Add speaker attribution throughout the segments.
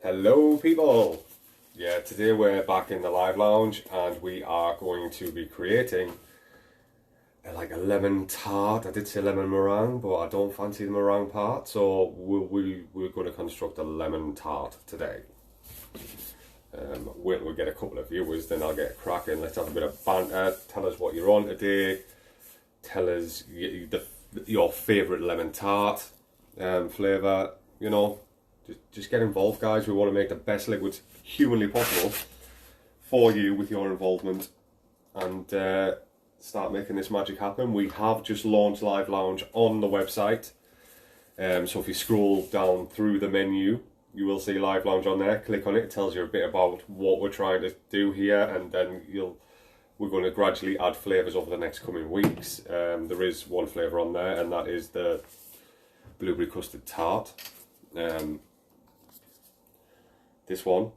Speaker 1: Hello people! Yeah, today we're back in the live lounge and we are going to be creating a lemon tart. I did say lemon meringue, but I don't fancy the meringue part, so we're going to construct a lemon tart today. Wait till we get a couple of viewers, then I'll get cracking. Let's have a bit of banter. Tell us what you're on today. Tell us your favourite lemon tart flavour, you know. Just get involved, guys. We want to make the best liquids humanly possible for you with your involvement and start making this magic happen. We have just launched Live Lounge on the website. So if you scroll down through the menu, you will see Live Lounge on there. Click on it. It tells you a bit about what we're trying to do here, and then we're going to gradually add flavours over the next coming weeks. There is one flavour on there, and that is the blueberry custard tart. This one,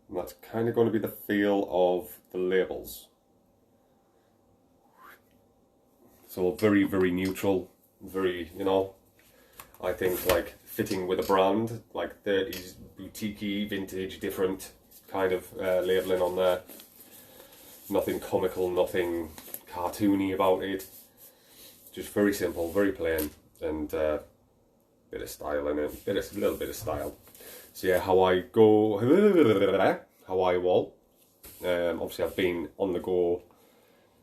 Speaker 1: and that's kind of going to be the feel of the labels. So very, very neutral, very, I think like fitting with a brand, like 30s boutique-y, vintage, different kind of labelling on there. Nothing comical, nothing cartoony about it. Just very simple, very plain, and bit of style in it, a little bit of style. So yeah, how I roll. Obviously I've been on the go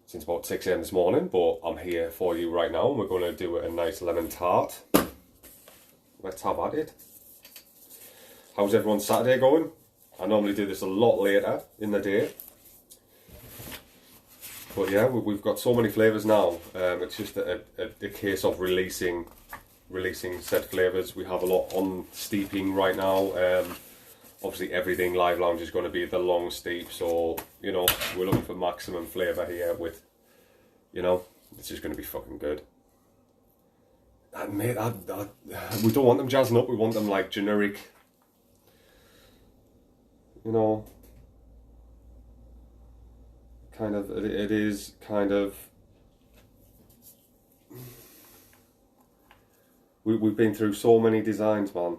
Speaker 1: since about 6 AM this morning, but I'm here for you right now and we're going to do a nice lemon tart. Let's have at it. How's everyone's Saturday going? I normally do this a lot later in the day. But yeah, we've got so many flavours now. It's just a case of releasing said flavours. We have a lot on steeping right now. Obviously everything Live Lounge is going to be the long steep, so we're looking for maximum flavour here with, this is going to be fucking good. And mate, we don't want them jazzing up, we want them like generic, kind of, it is kind of, we've been through so many designs, man.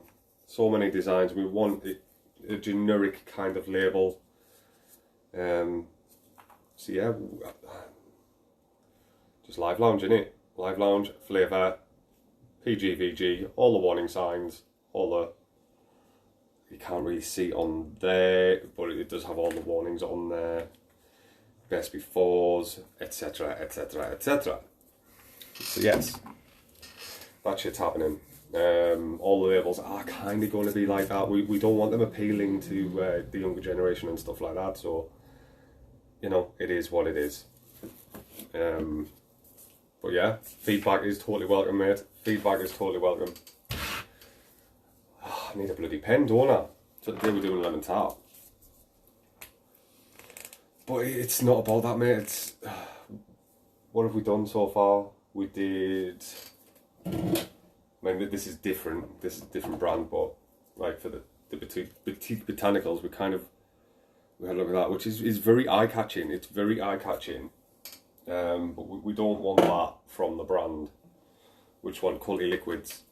Speaker 1: So many designs. We want a generic kind of label. So yeah, just Live Lounge, innit? Live Lounge, flavour, PGVG, all the warning signs, you can't really see on there, but it does have all the warnings on there. Best befores, etc, etc, etc. So yes. That shit's happening. All the labels are kind of going to be like that. We don't want them appealing to the younger generation and stuff like that. So, it is what it is. But yeah, feedback is totally welcome, mate. Feedback is totally welcome. I need a bloody pen, don't I? So today we're doing lemon tart. But it's not about that, mate. It's what have we done so far? We did. I mean, this is different. This is a different brand, but like for the boutique botanicals, we had a look at that, which is very eye catching. It's very eye catching, but we don't want that from the brand. Which one? Quality Liquids.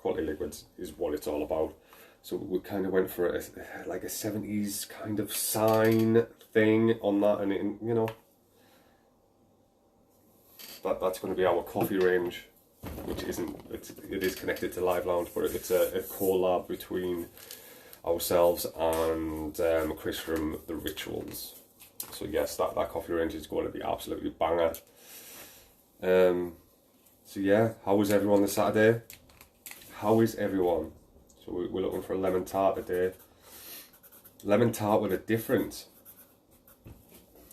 Speaker 1: Quality Liquids is what it's all about. So we kind of went for a 70s kind of sign thing on that, and that's going to be our coffee range. Which it is connected to Live Lounge, but it's a collab between ourselves and Chris from The Rituals. So yes, that coffee range is going to be absolutely banger. So yeah, how was everyone this Saturday? How is everyone? So we're looking for a lemon tart today. Lemon tart with a difference.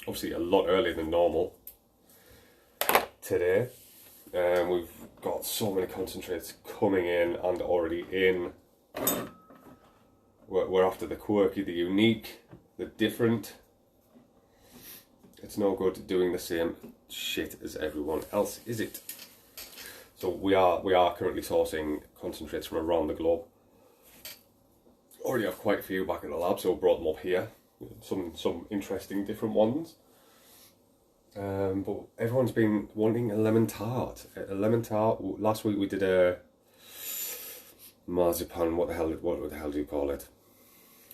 Speaker 1: Obviously a lot earlier than normal today. We've got so many concentrates coming in and already in. We're after the quirky, the unique, the different. It's no good doing the same shit as everyone else, is it? So we are currently sourcing concentrates from around the globe. Already have quite a few back in the lab, so brought them up here. Some interesting different ones. But everyone's been wanting a lemon tart. A lemon tart. Last week we did a marzipan, what the hell do you call it?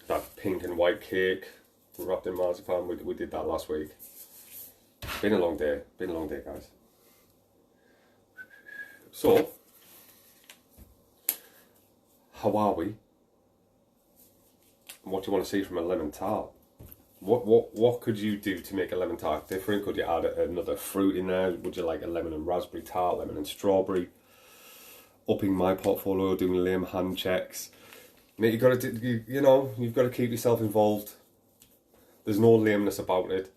Speaker 1: That pink and white cake wrapped in marzipan, we did that last week. Been a long day, guys. So, how are we? And what do you want to see from a lemon tart? What could you do to make a lemon tart different? Could you add another fruit in there? Would you like a lemon and raspberry tart, lemon and strawberry? Upping my portfolio, doing lame hand checks. Mate, you've got to keep yourself involved. There's no lameness about it.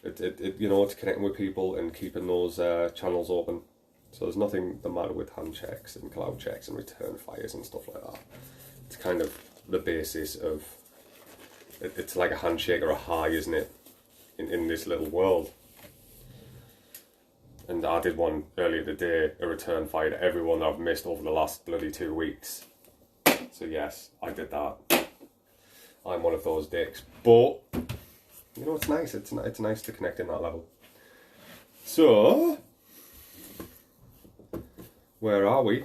Speaker 1: It's connecting with people and keeping those channels open. So there's nothing the matter with hand checks and cloud checks and return fires and stuff like that. It's kind of the basis of. It's like a handshake or a high, isn't it? In this little world. And I did one earlier today, a return fire to everyone that I've missed over the last bloody 2 weeks. So yes, I did that. I'm one of those dicks. But, it's nice. It's nice to connect in that level. So, where are we?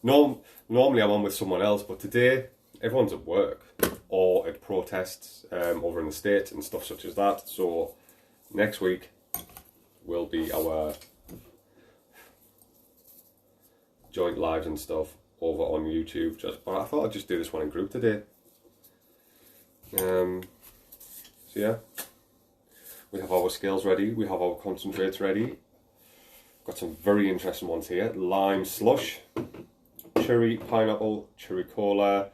Speaker 1: Normally I'm on with someone else, but today everyone's at work or at protests over in the States and stuff such as that. So, next week will be our joint lives and stuff over on YouTube. But I thought I'd just do this one in group today. So yeah, we have our scales ready. We have our concentrates ready. Got some very interesting ones here. Lime slush, cherry pineapple, cherry cola,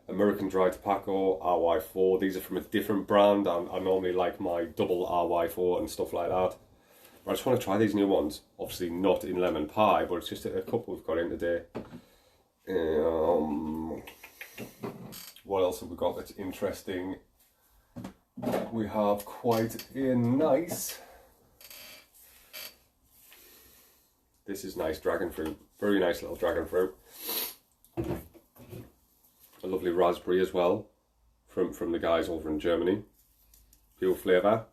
Speaker 1: American dry tobacco, RY4. These are from a different brand. I normally like my double RY4 and stuff like that. I just want to try these new ones. Obviously not in lemon pie, but it's just a couple we've got in today. What else have we got that's interesting? We have quite a nice... This is nice dragon fruit. Very nice little dragon fruit. A lovely raspberry as well from the guys over in Germany. Pure flavour.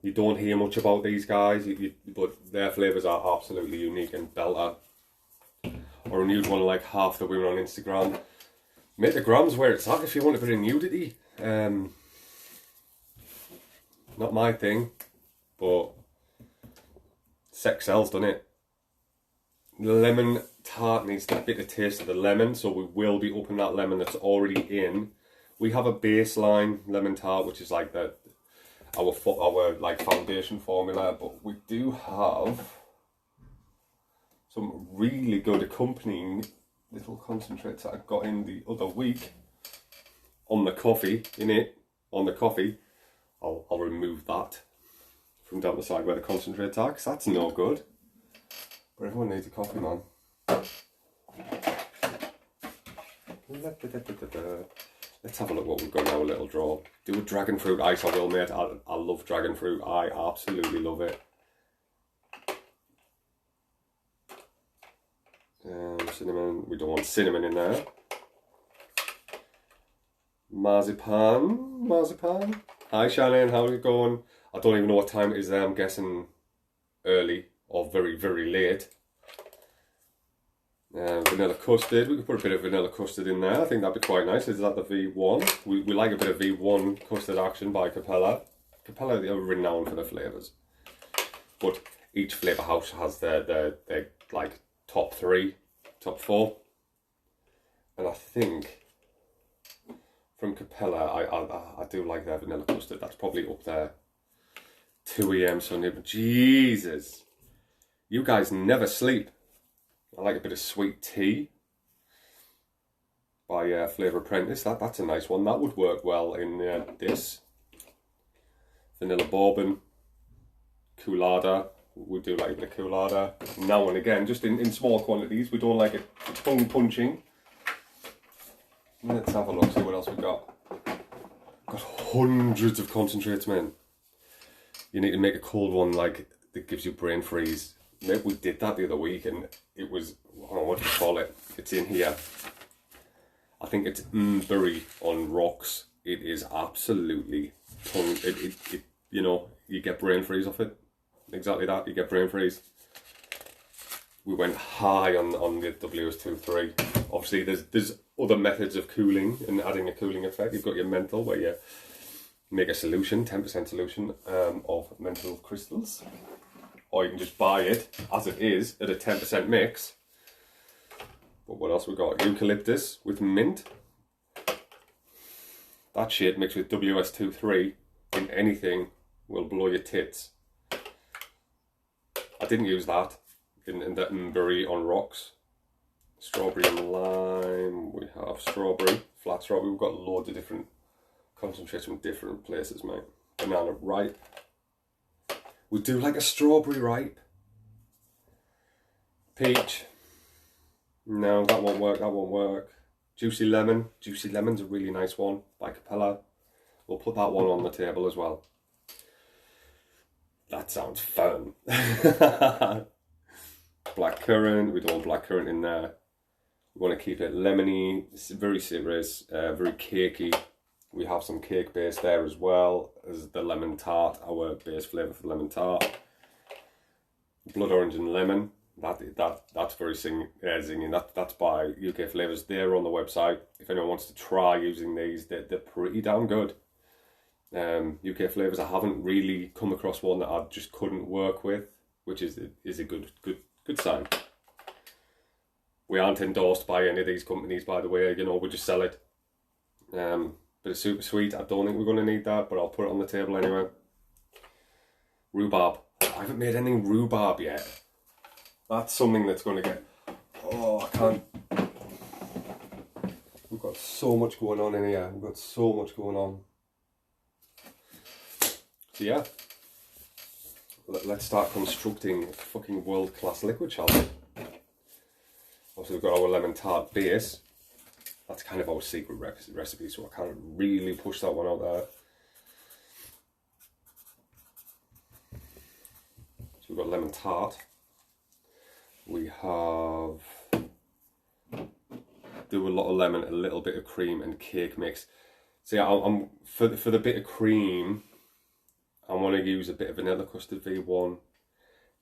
Speaker 1: You don't hear much about these guys, but their flavours are absolutely unique and belter. Or a nude one like half the women on Instagram. Make the grams where it's at if you want a bit of nudity. Not my thing, but sex sells, doesn't it? The lemon tart needs the bitter taste of the lemon, so we will be opening that lemon that's already in. We have a baseline lemon tart, which is like our like foundation formula, but we do have some really good accompanying little concentrates that I got in the other week on the coffee. I'll remove that from down the side where the concentrates are, because that's no good. But everyone needs a coffee, man. Let's have a look what we've got in our little drawer. Do a dragon fruit ice, I will, mate. I love dragon fruit. I absolutely love it. Cinnamon. We don't want cinnamon in there. Marzipan. Hi Shannon, how's it going? I don't even know what time it is there. I'm guessing early or very, very late. Vanilla custard. We could put a bit of vanilla custard in there. I think that'd be quite nice. Is that the V1? We like a bit of V1 custard action by Capella. Capella, they are renowned for their flavours. But each flavour house has their like top 3, top 4. And I think from Capella, I do like their vanilla custard. That's probably up there. 2 AM Sunday, but Jesus, you guys never sleep. I like a bit of sweet tea by Flavour Apprentice. That's a nice one. That would work well in this. Vanilla bourbon, Coolada. We do like a bit of Coolada now and again, just in small quantities. We don't like it tongue punching. Let's have a look, see what else we got. Got hundreds of concentrates, man. You need to make a cold one like that gives you brain freeze. Maybe we did that the other week and it was, I don't know what to call it. It's in here. I think it's berry on rocks. It is absolutely tongue. You know, you get brain freeze off it. Exactly that. You get brain freeze. we went high on the WS23. Obviously, there's other methods of cooling and adding a cooling effect. You've got your menthol, where you make a solution, 10% solution of menthol crystals, or you can just buy it as it is at a 10% mix. But what else we got? Eucalyptus with mint. That shit mixed with WS23 in anything will blow your tits. I didn't use that in the berry on rocks. Strawberry and lime. We have strawberry, flat strawberry. We've got loads of different concentrates from different places, mate. Banana ripe. We do like a strawberry ripe. Peach. No, that won't work. That won't work. Juicy lemon. Juicy lemon's a really nice one by Capella. We'll put that one on the table as well. That sounds fun. Blackcurrant. We don't want blackcurrant in there. We want to keep it lemony, very citrus, very cakey. We have some cake base there as well as the lemon tart, our base flavour for the lemon tart. Blood orange and lemon. That's very zinging. That's by UK Flavours. They're on the website. If anyone wants to try using these, they're pretty damn good. UK Flavours. I haven't really come across one that I just couldn't work with, which is a good sign. We aren't endorsed by any of these companies, by the way. We just sell it. But it's super sweet. I don't think we're going to need that, but I'll put it on the table anyway. Rhubarb. I haven't made any rhubarb yet. That's something that's going to get... Oh, I can't... We've got so much going on in here. We've got so much going on. So yeah. Let's start constructing a fucking world-class liquid, shall we? Also, we've got our lemon tart base. That's kind of our secret recipe, so I can't really push that one out there. So we've got lemon tart. We have... Do a lot of lemon, a little bit of cream and cake mix. So yeah, I'm for the bit of cream, I want to use a bit of vanilla custard V1.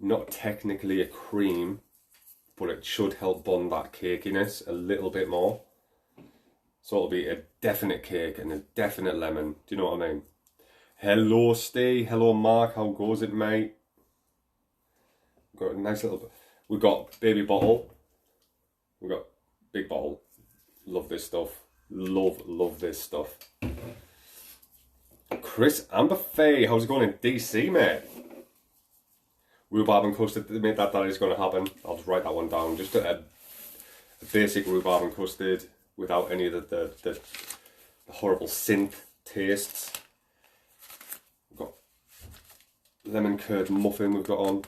Speaker 1: Not technically a cream, but it should help bond that cakiness a little bit more. So it'll be a definite cake and a definite lemon. Do you know what I mean? Hello, Steve. Hello, Mark. How goes it, mate? We've got a nice little... We've got baby bottle. We've got big bottle. Love this stuff. Love this stuff. Chris Amberfay. How's it going in DC, mate? Rhubarb and custard. Mate, that is going to happen. I'll just write that one down. Just a basic rhubarb and custard without any of the horrible synth tastes. We've got lemon curd muffin we've got on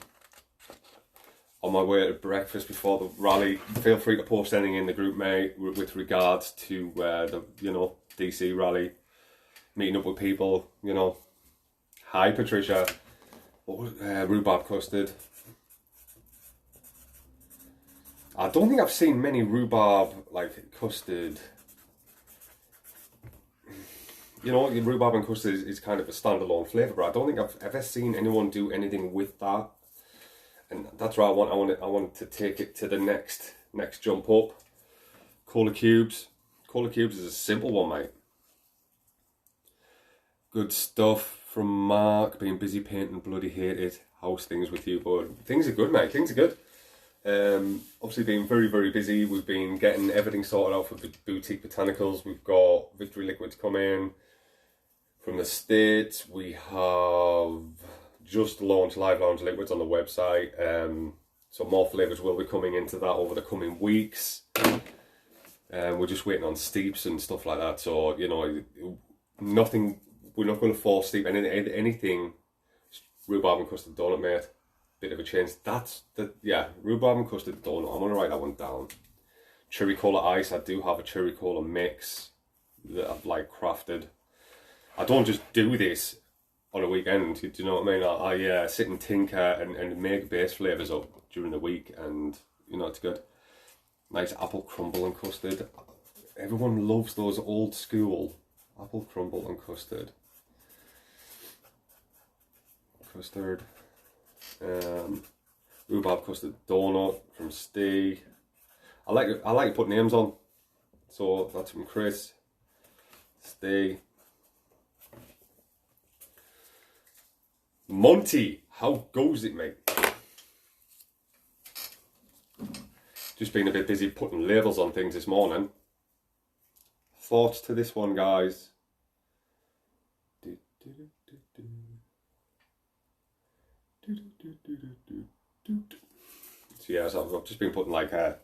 Speaker 1: my way to breakfast before the rally. Feel free to post anything in the group, mate, with regards to the DC rally, meeting up with people. Hi Patricia. Rhubarb custard. I don't think I've seen many rhubarb custard. Rhubarb and custard is kind of a standalone flavour, but I don't think I've ever seen anyone do anything with that. And that's where I want to take it to the next jump up. Cola cubes. Cola cubes is a simple one, mate. Good stuff from Mark. Being busy painting, bloody hate it. How's things with you, bud? Things are good, mate. Things are good. Obviously been very, very busy. We've been getting everything sorted out for the boutique botanicals. We've got Victory Liquids coming from the States. We have just launched Live Lounge Liquids on the website. So more flavours will be coming into that over the coming weeks. We're just waiting on steeps and stuff like that. So, nothing, we're not going to force steep anything. Rhubarb and custard donut, mate. Bit of a change. Rhubarb and custard donut. I'm going to write that one down. Cherry cola ice. I do have a cherry cola mix that I've crafted. I don't just do this on a weekend. Do you know what I mean? I sit and tinker and make base flavours up during the week, and it's good. Nice apple crumble and custard. Everyone loves those old school apple crumble and custard. Rhubarb custard donut from Steve. I like to put names on. So that's from Chris. Steve. Monty, how goes it, mate? Just been a bit busy putting labels on things this morning. Thoughts to this one, guys? So yeah, so I've just been putting like a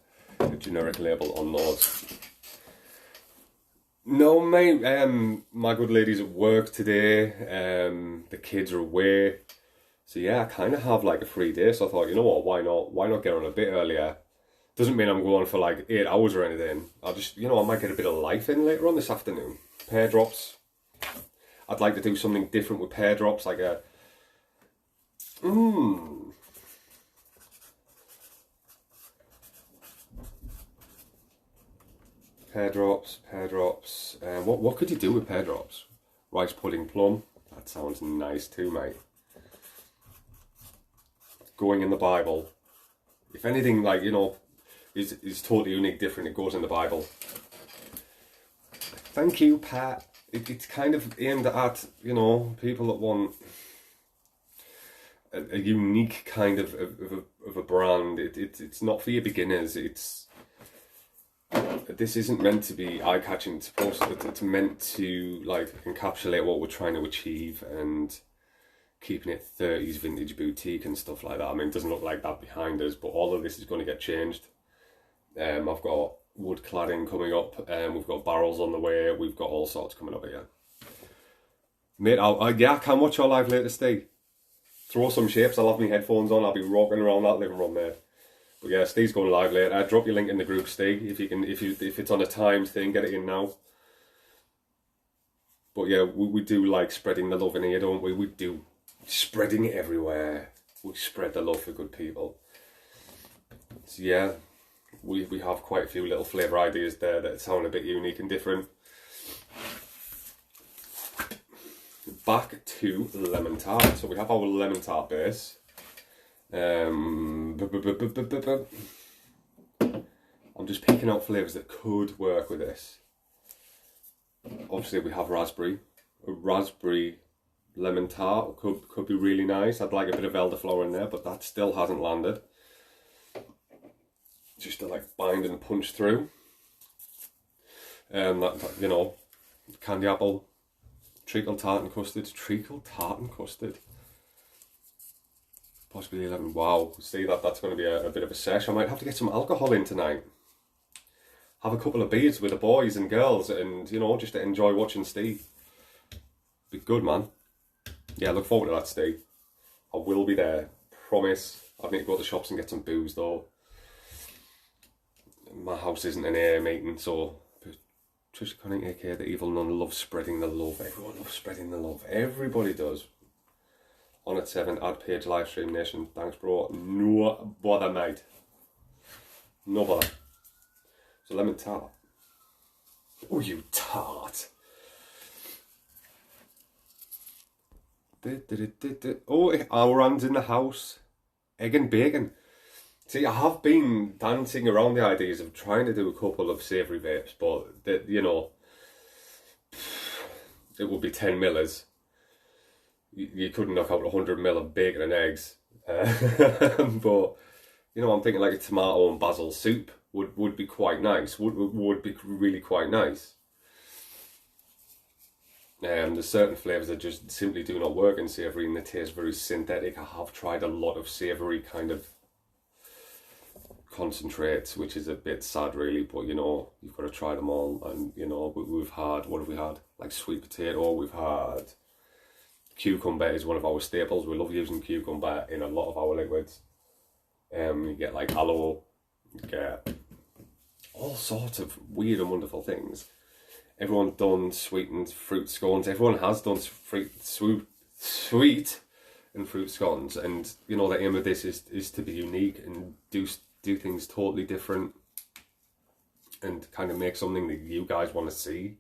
Speaker 1: generic label on those. No, mate, my good lady's at work today, the kids are away, so yeah, I kind of have like a free day, so I thought, you know what, why not get on a bit earlier? Doesn't mean I'm going for like 8 hours or anything. I'll just, I might get a bit of life in later on this afternoon. Pear drops. I'd like to do something different with pear drops, like a, pear drops. What could you do with pear drops? Rice pudding plum. That sounds nice too, mate. Going in the Bible. If anything, like, is totally unique, different, it goes in the Bible. Thank you, Pat. It's kind of aimed at, people that want a unique kind of a brand. It's not for your beginners. This isn't meant to be eye-catching. It's meant to like encapsulate what we're trying to achieve and keeping it 30s vintage boutique and stuff like that. I mean, it doesn't look like that behind us, but all of this is going to get changed. I've got wood cladding coming up, we've got barrels on the way, we've got all sorts coming up here. Mate, I can watch your live later, Steve. Throw some shapes, I'll have my headphones on, I'll be rocking around that living room, mate. But yeah, Steve's going live later. I'll drop your link in the group, Steve, if it's on a timed thing, get it in now. But yeah, we do like spreading the love in here, don't we? We do spreading it everywhere. We spread the love for good people. So yeah, we have quite a few little flavour ideas there that sound a bit unique and different. Back to lemon tart. So we have our lemon tart base. I'm just picking out flavours that could work with this. Obviously we have raspberry. A raspberry lemon tart could be really nice. I'd like a bit of elderflower in there, but that still hasn't landed. Just to like bind and punch through. Candy apple, treacle tart and custard. Possibly 11. Wow, see that's going to be a bit of a sesh. I might have to get some alcohol in tonight. Have a couple of beers with the boys and girls, and just to enjoy watching Steve. Be good, man. Yeah, look forward to that, Steve. I will be there. Promise. I need to go to the shops and get some booze though. My house isn't an AA meeting, so Trisha Conning, aka the Evil Nun, loves spreading the love. Everyone loves spreading the love. Everybody does. On at 7, add page livestream nation. Thanks, bro. No bother, mate. No bother. So lemon tart. Oh, you tart. Oh, Auran's in the house. Egg and bacon. See, I have been dancing around the ideas of trying to do a couple of savoury vapes, but it would be 10 millers. You couldn't knock out 100 ml of bacon and eggs. But I'm thinking like a tomato and basil soup would be quite nice. Would be really quite nice. There's certain flavours that just simply do not work in savoury, and they taste very synthetic. I have tried a lot of savoury kind of concentrates, which is a bit sad really, but you've got to try them all. And we've had, what have we had? Like sweet potato, we've had cucumber is one of our staples. We love using cucumber in a lot of our liquids. You get like aloe, you get all sorts of weird and wonderful things. Everyone's done sweetened fruit scones. Everyone has done sweet and fruit scones, and the aim of this is to be unique and do things totally different and kind of make something that you guys want to see.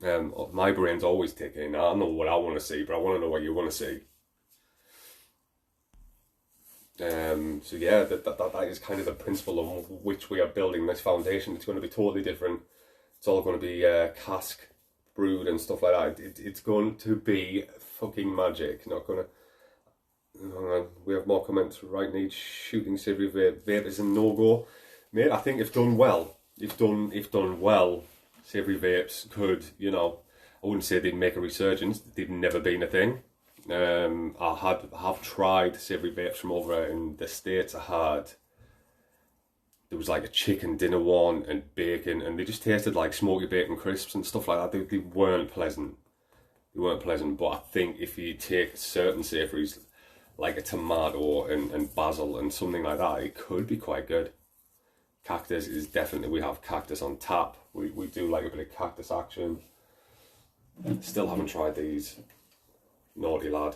Speaker 1: My brain's always ticking. I don't know what I want to see, but I want to know what you want to see. So yeah, that is kind of the principle on which we are building this foundation. It's going to be totally different. It's all going to be cask brewed and stuff like that. It's going to be fucking magic. Not gonna. We have more comments. Right, need shooting savoury vape is a no go, mate. I think if done well, if done well, savoury vapes could, you know, I wouldn't say they'd make a resurgence. They've never been a thing. I have tried savoury vapes from over in the States. There was like a chicken dinner one and bacon, and they just tasted like smoky bacon crisps and stuff like that. They weren't pleasant. They weren't pleasant, but I think if you take certain savouries like a tomato and basil and something like that, it could be quite good. Cactus is definitely, we have cactus on tap. We do like a bit of cactus action. Still haven't tried these. Naughty lad.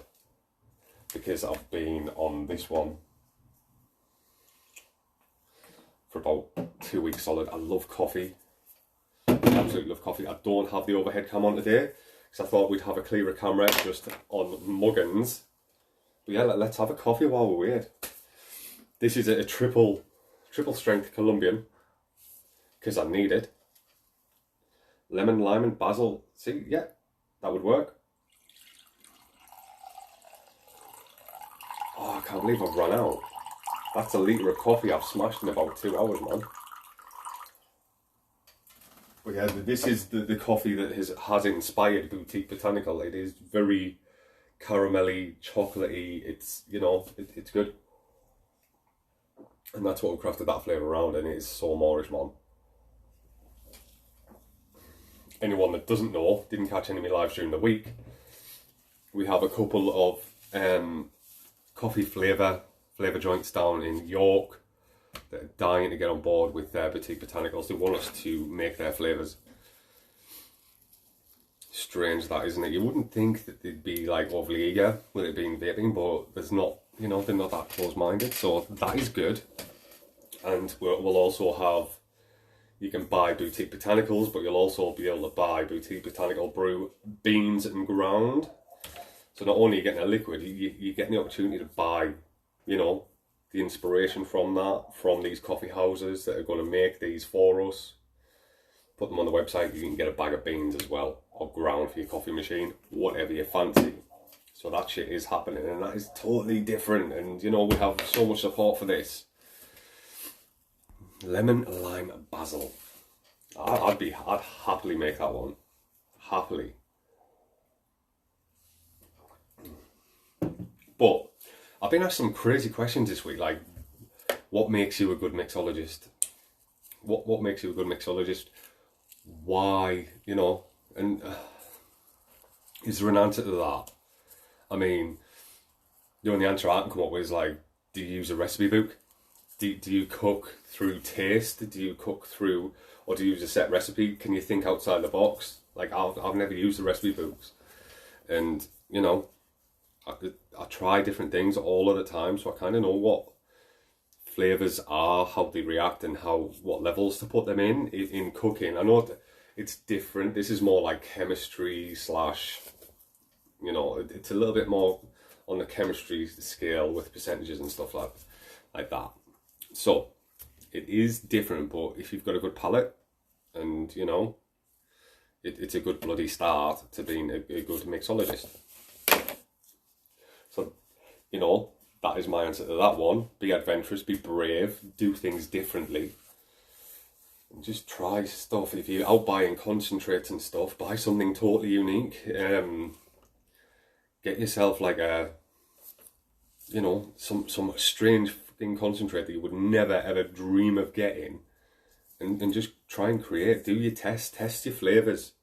Speaker 1: Because I've been on this one for about 2 weeks solid. I love coffee. I absolutely love coffee. I don't have the overhead cam on today because I thought we'd have a clearer camera just on muggins. But yeah, let's have a coffee while we wait. This is a triple strength Colombian because I need it. Lemon, lime and basil. See, yeah, that would work. Oh, I can't believe I've run out. That's a litre of coffee I've smashed in about 2 hours, man. But yeah, this is the coffee that has inspired Boutique Botanical. It is very caramelly, chocolatey. It's, you know, it's good. And that's what we crafted that flavour around, and it is so Moorish, man. Anyone that doesn't know, didn't catch any of my lives during the week, we have a couple of coffee flavour joints down in York that are dying to get on board with their Boutique Botanicals. They want us to make their flavours. Strange that, isn't it? You wouldn't think that they'd be like overly eager with it being vaping, but there's not, you know, they're not that close-minded, so that is good. And we'll also have, you can buy Boutique Botanicals, but you'll also be able to buy Boutique Botanical Brew beans and ground. So not only are you getting a liquid, you're getting the opportunity to buy, you know, the inspiration from that, from these coffee houses that are going to make these for us. Put them on the website. You can get a bag of beans as well, or ground for your coffee machine, whatever you fancy. So that shit is happening, and that is totally different. And you know, we have so much support for this. Lemon, lime, basil. I'd happily make that one. Happily. But I've been asked some crazy questions this week, like what makes you a good mixologist? What makes you a good mixologist? Why, you know, and is there an answer to that? I mean, the only answer I can come up with is like, do you use a recipe book? Do you cook through taste? Do you cook through, or do you use a set recipe? Can you think outside the box? Like I've never used the recipe books, and you know, I try different things all of the time, so I kind of know what flavors are, how they react, and what levels to put them in cooking. I know that it's different. This is more like chemistry slash, you know, it's a little bit more on the chemistry scale with percentages and stuff like that. So it is different, but if you've got a good palate, and you know, it's a good bloody start to being a good mixologist. So, you know, that is my answer to that one. Be adventurous, be brave, do things differently. And just try stuff. If you're out buying concentrates and stuff, buy something totally unique. Get yourself like a, you know, some strange fucking concentrate that you would never ever dream of getting. And just try and create. Do your test your flavours.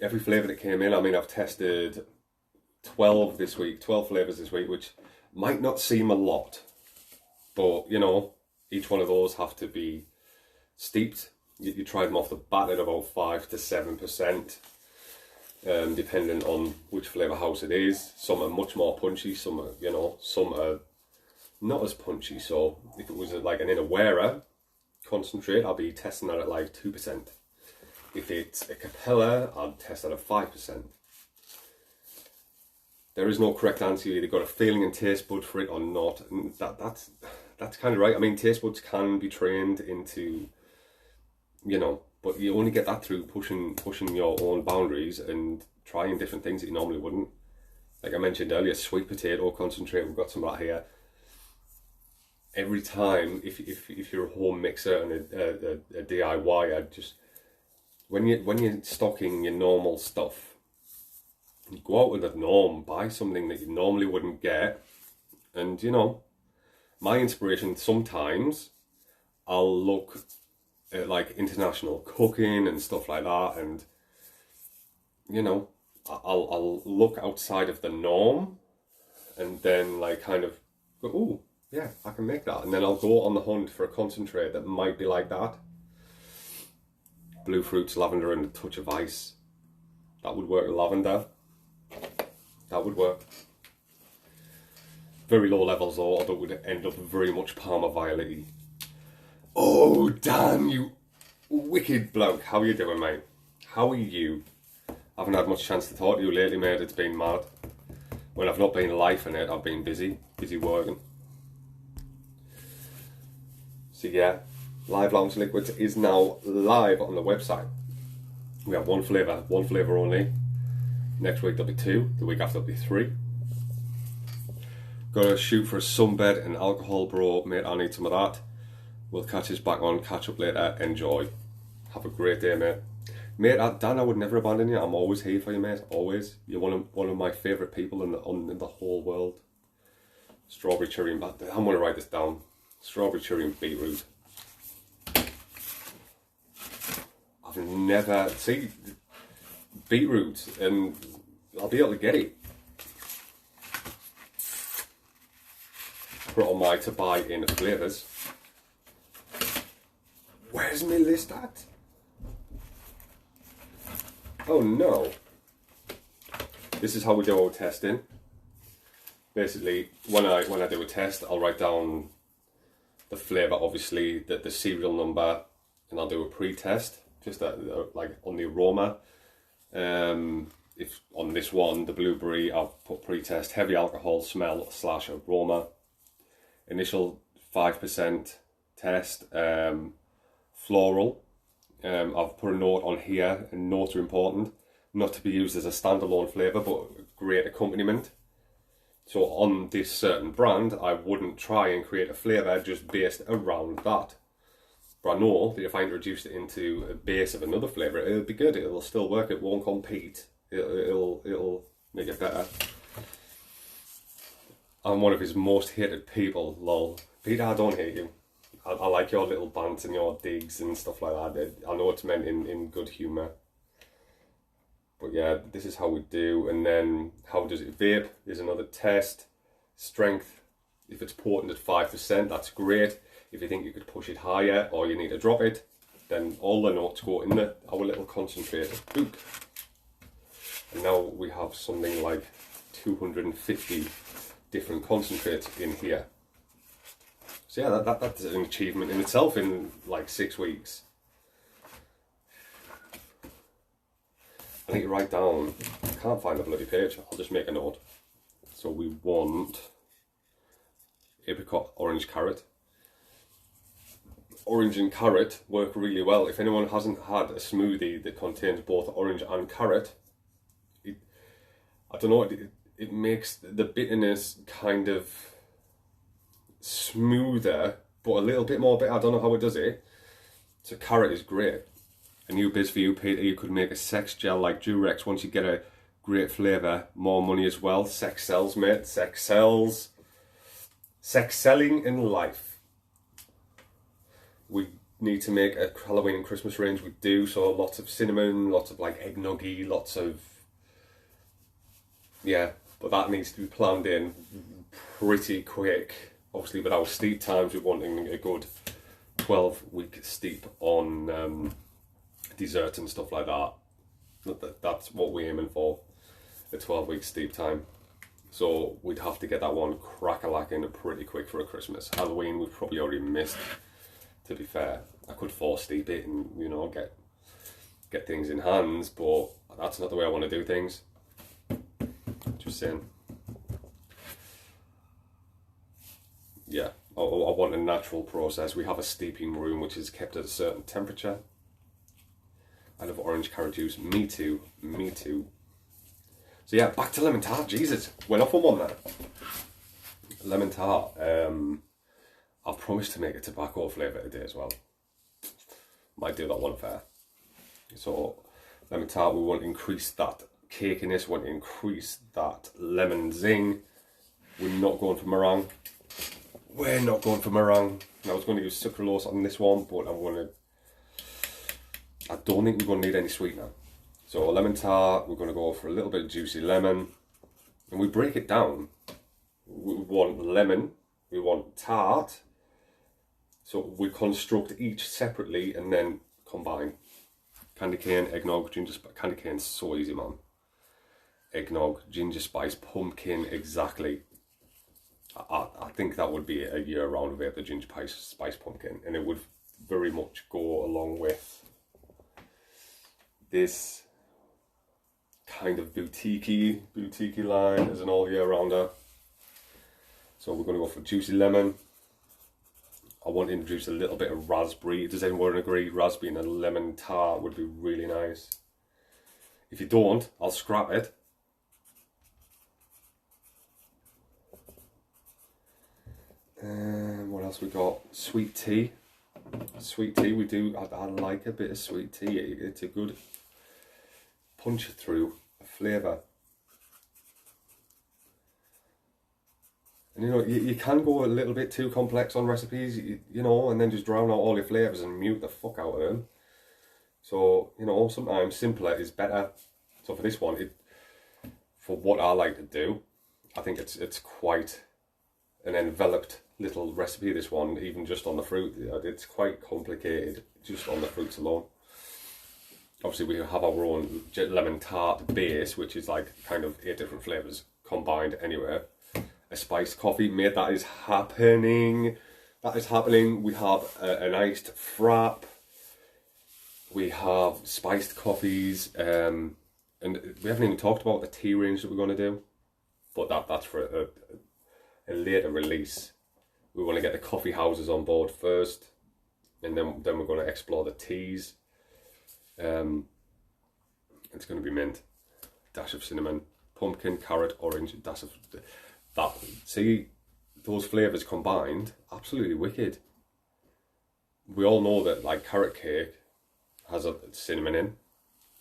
Speaker 1: Every flavour that came in, I mean, I've tested 12 flavours this week, which might not seem a lot, but you know, each one of those have to be steeped. You try them off the bat at about 5 to 7%, depending on which flavour house it is. Some are much more punchy, some are not as punchy. So if it was like an Inawera concentrate, I'll be testing that at like 2%. If it's a Capella, I'd test that at 5%. There is no correct answer. You either got a feeling and taste bud for it or not. And that's kind of right. I mean, taste buds can be trained into, you know, but you only get that through pushing your own boundaries and trying different things that you normally wouldn't. Like I mentioned earlier, sweet potato concentrate. We've got some of that here. Every time, if you're a home mixer and a DIY, I just when you're stocking your normal stuff, you go out with the norm, buy something that you normally wouldn't get, and you know, my inspiration sometimes I'll look at like international cooking and stuff like that, and you know, I'll look outside of the norm, and then like kind of go, oh yeah, I can make that, and then I'll go on the hunt for a concentrate that might be like that. Blue fruits, lavender, and a touch of ice. That would work. Lavender. That would work. Very low levels though, although it would end up very much Parma violet-y. Oh, Dan, you wicked bloke. How are you doing, mate? How are you? I haven't had much chance to talk to you lately, mate. It's been mad. When I've not been life in it, I've been busy working. So yeah, Live Lounge Liquids is now live on the website. We have one flavour only. Next week there'll be 2, the week after there'll be 3. Gotta shoot for a sunbed and alcohol, bro, mate. I need some of that. We'll catch up later. Enjoy. Have a great day, mate. Mate, Dan, I would never abandon you. I'm always here for you, mate. Always. You're one of my favourite people in the whole world. Strawberry, cherry, and I'm gonna write this down. Strawberry, cherry, and beetroot. I've never beetroot, and I'll be able to get it. Put on my to buy in flavours. Where's my list at? Oh no. This is how we do our testing. Basically, when I do a test, I'll write down the flavour, obviously, the serial number, and I'll do a pre-test, just like on the aroma. If on this one, the blueberry, I've put pre-test, heavy alcohol, smell / aroma. Initial 5% test, floral. I've put a note on here, and notes are important. Not to be used as a standalone flavour, but great accompaniment. So on this certain brand, I wouldn't try and create a flavour just based around that. But I know that if I introduce it into a base of another flavour, it'll be good. It'll still work. It won't compete. It'll make it better. I'm one of his most hated people, lol. Peter, I don't hate you. I like your little bants and your digs and stuff like that. I know it's meant in good humour. But yeah, this is how we do. And then how does it vape is another test. Strength, if it's potent at 5%, that's great. If you think you could push it higher or you need to drop it, then all the notes go in our little concentrator. Boop. And now we have something like 250 different concentrates in here. So yeah, that's an achievement in itself in like 6 weeks. I need to write down, I can't find the bloody page, I'll just make a note. So we want apricot, orange, carrot. Orange and carrot work really well. If anyone hasn't had a smoothie that contains both orange and carrot, I don't know, it makes the bitterness kind of smoother, but a little bit more bitter. I don't know how it does it. So carrot is great. A new biz for you, Peter. You could make a sex gel like Durex. Once you get a great flavour, more money as well. Sex sells, mate. Sex sells. Sex selling in life. We need to make a Halloween and Christmas range. We do. So lots of cinnamon, lots of like eggnoggy, lots of... Yeah, but that needs to be planned in pretty quick. Obviously, with our steep times, we're wanting a good 12-week steep on desserts and stuff like that. That's what we're aiming for, a 12-week steep time. So we'd have to get that one crack-a-lacking pretty quick for a Christmas. Halloween we've probably already missed, to be fair. I could force steep it and, you know, get things in hands, but that's not the way I want to do things. Just saying. yeah, I want a natural process. We have a steeping room which is kept at a certain temperature. I love orange carrot juice. Me too. Me too. So yeah, back to lemon tart. Jesus, went off on one there. Lemon tart. I've promised to make a tobacco flavour today as well. Might do that one fair. So lemon tart, we want to increase that cakiness. We want to increase that lemon zing. We're not going for meringue. We're not going for meringue. I was going to use sucralose on this one, but I don't think we're going to need any sweetener. So lemon tart, we're going to go for a little bit of juicy lemon. And we break it down. We want lemon, we want tart. So we construct each separately and then combine. Candy cane, eggnog, ginger spice. Candy cane's so easy, man. Eggnog, ginger spice, pumpkin, exactly. I think that would be a year-round vape, the ginger spice pumpkin, and it would very much go along with this kind of boutique line as an all-year-rounder. So we're going to go for juicy lemon. I want to introduce a little bit of raspberry. Does anyone agree? Raspberry and a lemon tart would be really nice. If you don't, I'll scrap it. What else we got? Sweet tea. Sweet tea, we do. I like a bit of sweet tea. It's a good punch through flavour. And you know, you can go a little bit too complex on recipes, you know, and then just drown out all your flavours and mute the fuck out of them. So, you know, sometimes simpler is better. So for this one, for what I like to do, I think it's quite an enveloped little recipe, this one, even just on the fruit. It's quite complicated just on the fruits alone. Obviously we have our own lemon tart base, which is like kind of 8 different flavours combined anyway. A spiced coffee made, that is happening. That is happening. We have an iced frap. We have spiced coffees. And we haven't even talked about the tea range that we're going to do. But that's for a later release. We want to get the coffee houses on board first. And then we're going to explore the teas. It's going to be mint. Dash of cinnamon. Pumpkin, carrot, orange, dash of... That, see, those flavours combined, absolutely wicked. We all know that like carrot cake has a cinnamon in,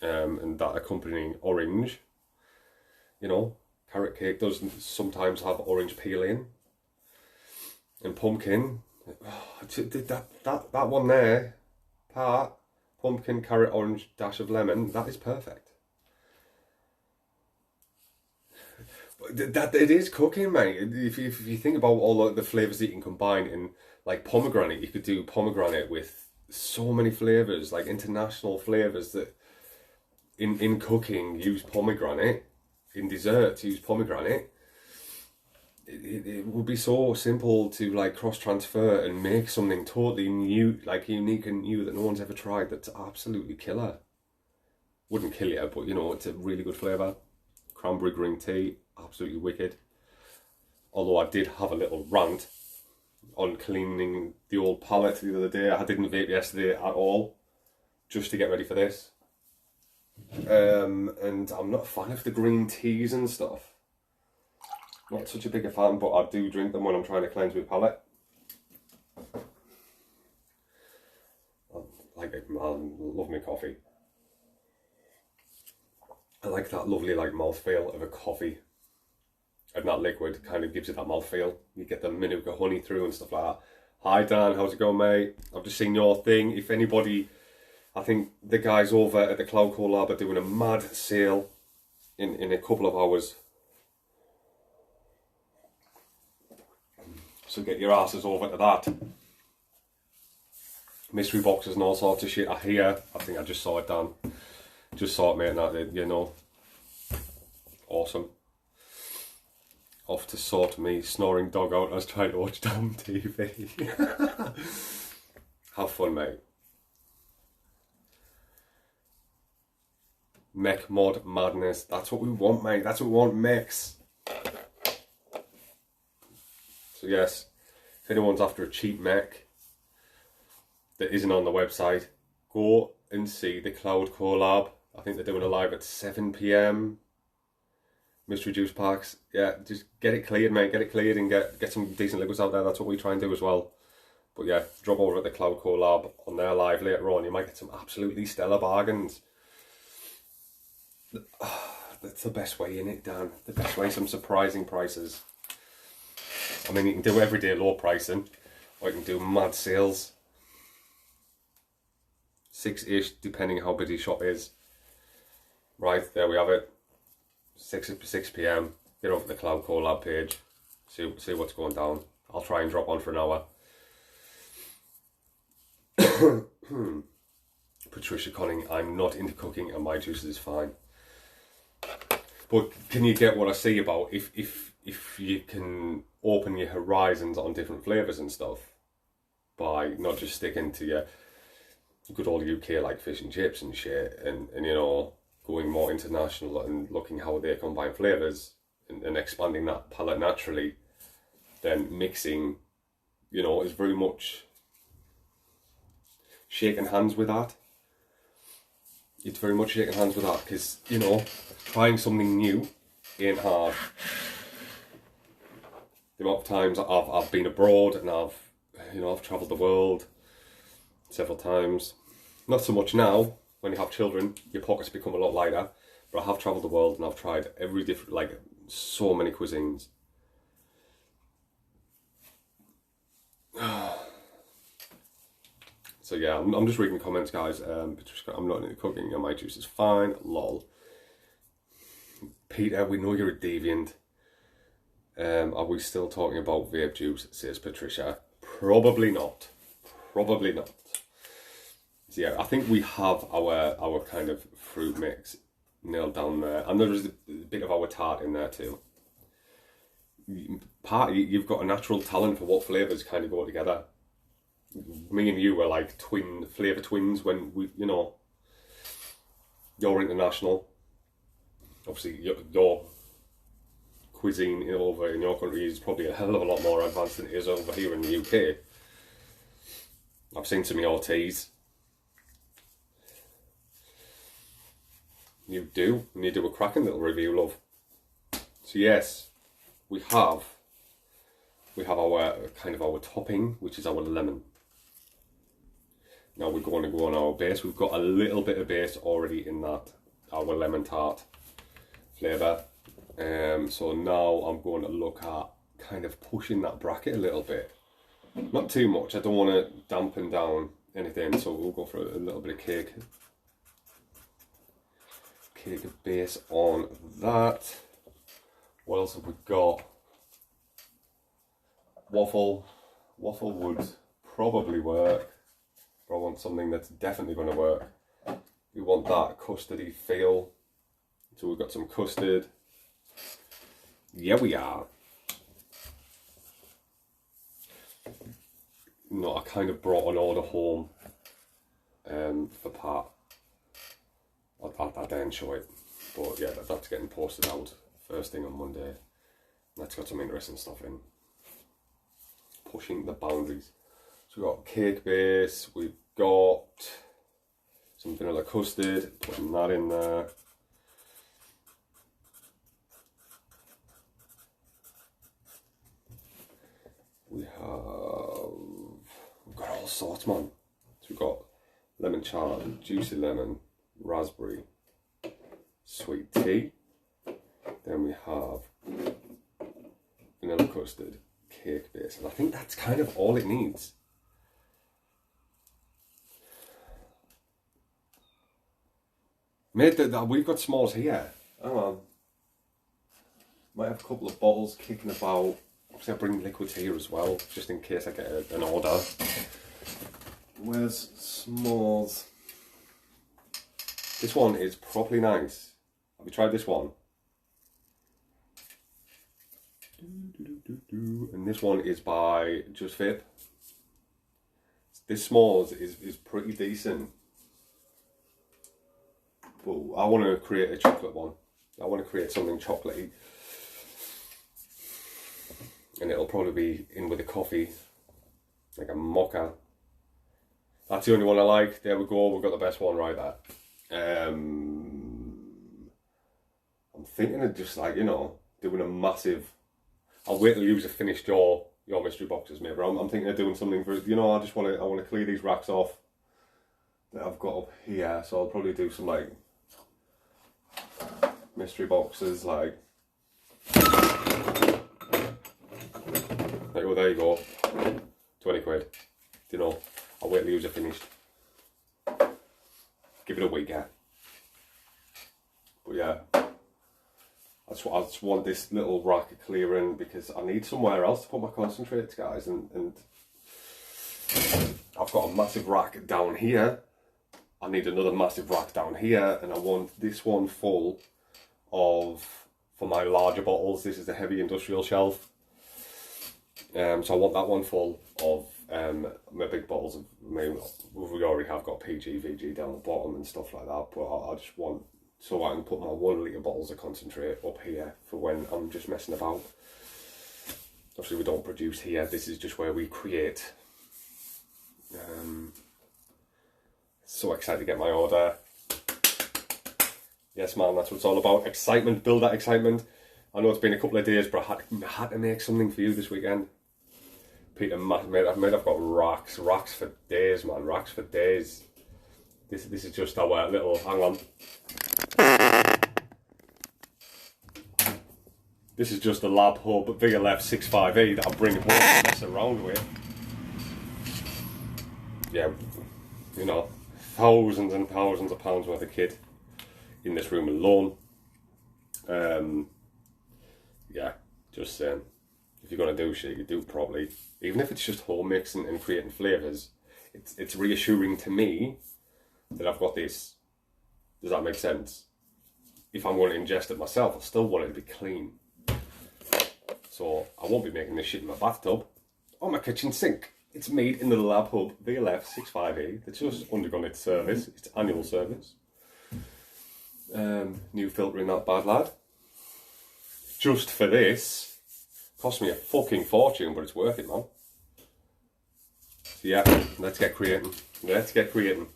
Speaker 1: and that accompanying orange. You know, carrot cake does sometimes have orange peel in. And pumpkin, that one there, pumpkin, carrot, orange, dash of lemon, that is perfect. That it is cooking, mate. If you think about all the flavours that you can combine in, like pomegranate, you could do pomegranate with so many flavours, like international flavours that in cooking use pomegranate, in desserts use pomegranate. It would be so simple to like cross transfer and make something totally new, like unique and new that no one's ever tried. That's absolutely killer. Wouldn't kill you, but you know, it's a really good flavour. Cranberry green tea. Absolutely wicked. Although I did have a little rant on cleaning the old palette the other day. I didn't vape yesterday at all, just to get ready for this. And I'm not a fan of the green teas and stuff. Not such a big a fan, but I do drink them when I'm trying to cleanse my palate. I love my coffee. I like that lovely like mouthfeel of a coffee. And that liquid kind of gives it that mouthfeel. You get the Manuka honey through and stuff like that. Hi Dan, how's it going, mate? I've just seen your thing. If anybody, I think the guys over at the Cloud Collab are doing a mad sale in a couple of hours. So get your asses over to that. Mystery boxes and all sorts of shit. I think I just saw it, Dan. Just saw it, mate, and that, you know. Awesome. Off to sort me snoring dog out. I was trying to watch damn TV. Have fun, mate. Mech mod madness. That's what we want, mate. That's what we want, mechs. So yes, if anyone's after a cheap mech that isn't on the website, go and see the Cloud Collab. I think they're doing a live at 7 p.m. Mystery Juice packs. Yeah, just get it cleared, mate. Get it cleared and get some decent liquids out there. That's what we try and do as well. But yeah, drop over at the Cloud Collab on their live later on. You might get some absolutely stellar bargains. That's the best way, in it, Dan. The best way, some surprising prices. I mean, you can do everyday low pricing, or you can do mad sales. 6-ish, depending how busy shop is. Right, there we have it. 6 p.m. Get over to the Cloud Collab page. See what's going down. I'll try and drop on for an hour. Patricia Conning, I'm not into cooking and my juices is fine. But can you get what I say about if you can open your horizons on different flavours and stuff by not just sticking to your good old UK like fish and chips and shit, and you know, going more international and looking how they combine flavours and expanding that palette naturally, then mixing, you know, is very much shaking hands with that. It's very much shaking hands with that because, you know, trying something new ain't hard. The amount of times I've been abroad and I've travelled the world several times. Not so much now. When you have children, your pockets become a lot lighter. But I have travelled the world and I've tried every different, like, so many cuisines. So yeah, I'm just reading the comments, guys. Patricia, I'm not into cooking and my juice is fine. Lol. Peter, we know you're a deviant. Are we still talking about vape juice, says Patricia. Probably not. Probably not. So yeah, I think we have our kind of fruit mix nailed down there. And there is a bit of our tart in there too. You've got a natural talent for what flavours kind of go together. Me and you were like flavour twins when we, you know, you're international. Obviously, your cuisine over in your country is probably a hell of a lot more advanced than it is over here in the UK. I've seen some of your teas. You do, and you do a cracking little review, love. So yes, we have our kind of our topping, which is our lemon. Now we're going to go on our base. We've got a little bit of base already in that, our lemon tart flavour. So now I'm going to look at kind of pushing that bracket a little bit. Not too much, I don't want to dampen down anything, so we'll go for a little bit of cake base on that. What else have we got? Waffle would probably work. I want something that's definitely going to work. We want that custardy feel. So we've got some custard. Yeah, we are. No, I kind of brought an order home for Pat. I didn't show it, but yeah, that's getting posted out first thing on Monday. That's got some interesting stuff in. Pushing the boundaries. So we've got cake base, we've got some vanilla custard, putting that in there. We've got all sorts, man. So we've got lemon chard, juicy lemon, raspberry, sweet tea. Then we have vanilla custard, cake base, and I think that's kind of all it needs. Mate, we've got s'mores here. Hang on. Might have a couple of bottles kicking about. Obviously, I bring liquids here as well, just in case I get an order. Where's s'mores? This one is properly nice. Have you tried this one? And this one is by Just Vape. This s'mores is pretty decent. But I want to create a chocolate one. I want to create something chocolatey. And it'll probably be in with a coffee like a mocha. That's the only one I like. There we go, we've got the best one right there. I'm thinking of just like, doing a massive, I'll wait till you use a finished your mystery boxes, mate, but I'm thinking of doing something for, I want to clear these racks off that I've got up here, so I'll probably do some like mystery boxes, like oh, there you go, 20 quid, I'll wait till you use it finished, give it a week, yeah. But yeah, I just want this little rack clearing because I need somewhere else to put my concentrates, guys, and I've got a massive rack down here. I need another massive rack down here, and I want this one full for my larger bottles. This is the heavy industrial shelf. So I want that one full of my big bottles. We already have got PG, VG down the bottom and stuff like that, but I just want, so I can put my 1 litre bottles of concentrate up here for when I'm just messing about. Obviously we don't produce here, this is just where we create. So excited to get my order. Yes man, that's what it's all about. Excitement, build that excitement. I know it's been a couple of days, but I had to make something for you this weekend. Peter, mate, I've got racks for days, man, racks for days. This is just our little, hang on. This is just a Lab Hub VLF 65E that I bring home and mess around with. Yeah, thousands and thousands of pounds worth of kit in this room alone. Yeah, just saying, if you're going to do shit, you do it properly. Even if it's just home mixing and creating flavours, it's reassuring to me that I've got this. Does that make sense? If I'm going to ingest it myself, I still want it to be clean. So I won't be making this shit in my bathtub or my kitchen sink. It's made in the Lab Hub VLF 65E. It's just undergone its service, its annual service. New filter in that bad lad. Just for this, cost me a fucking fortune, but it's worth it, man. So yeah, let's get creating. Let's get creating.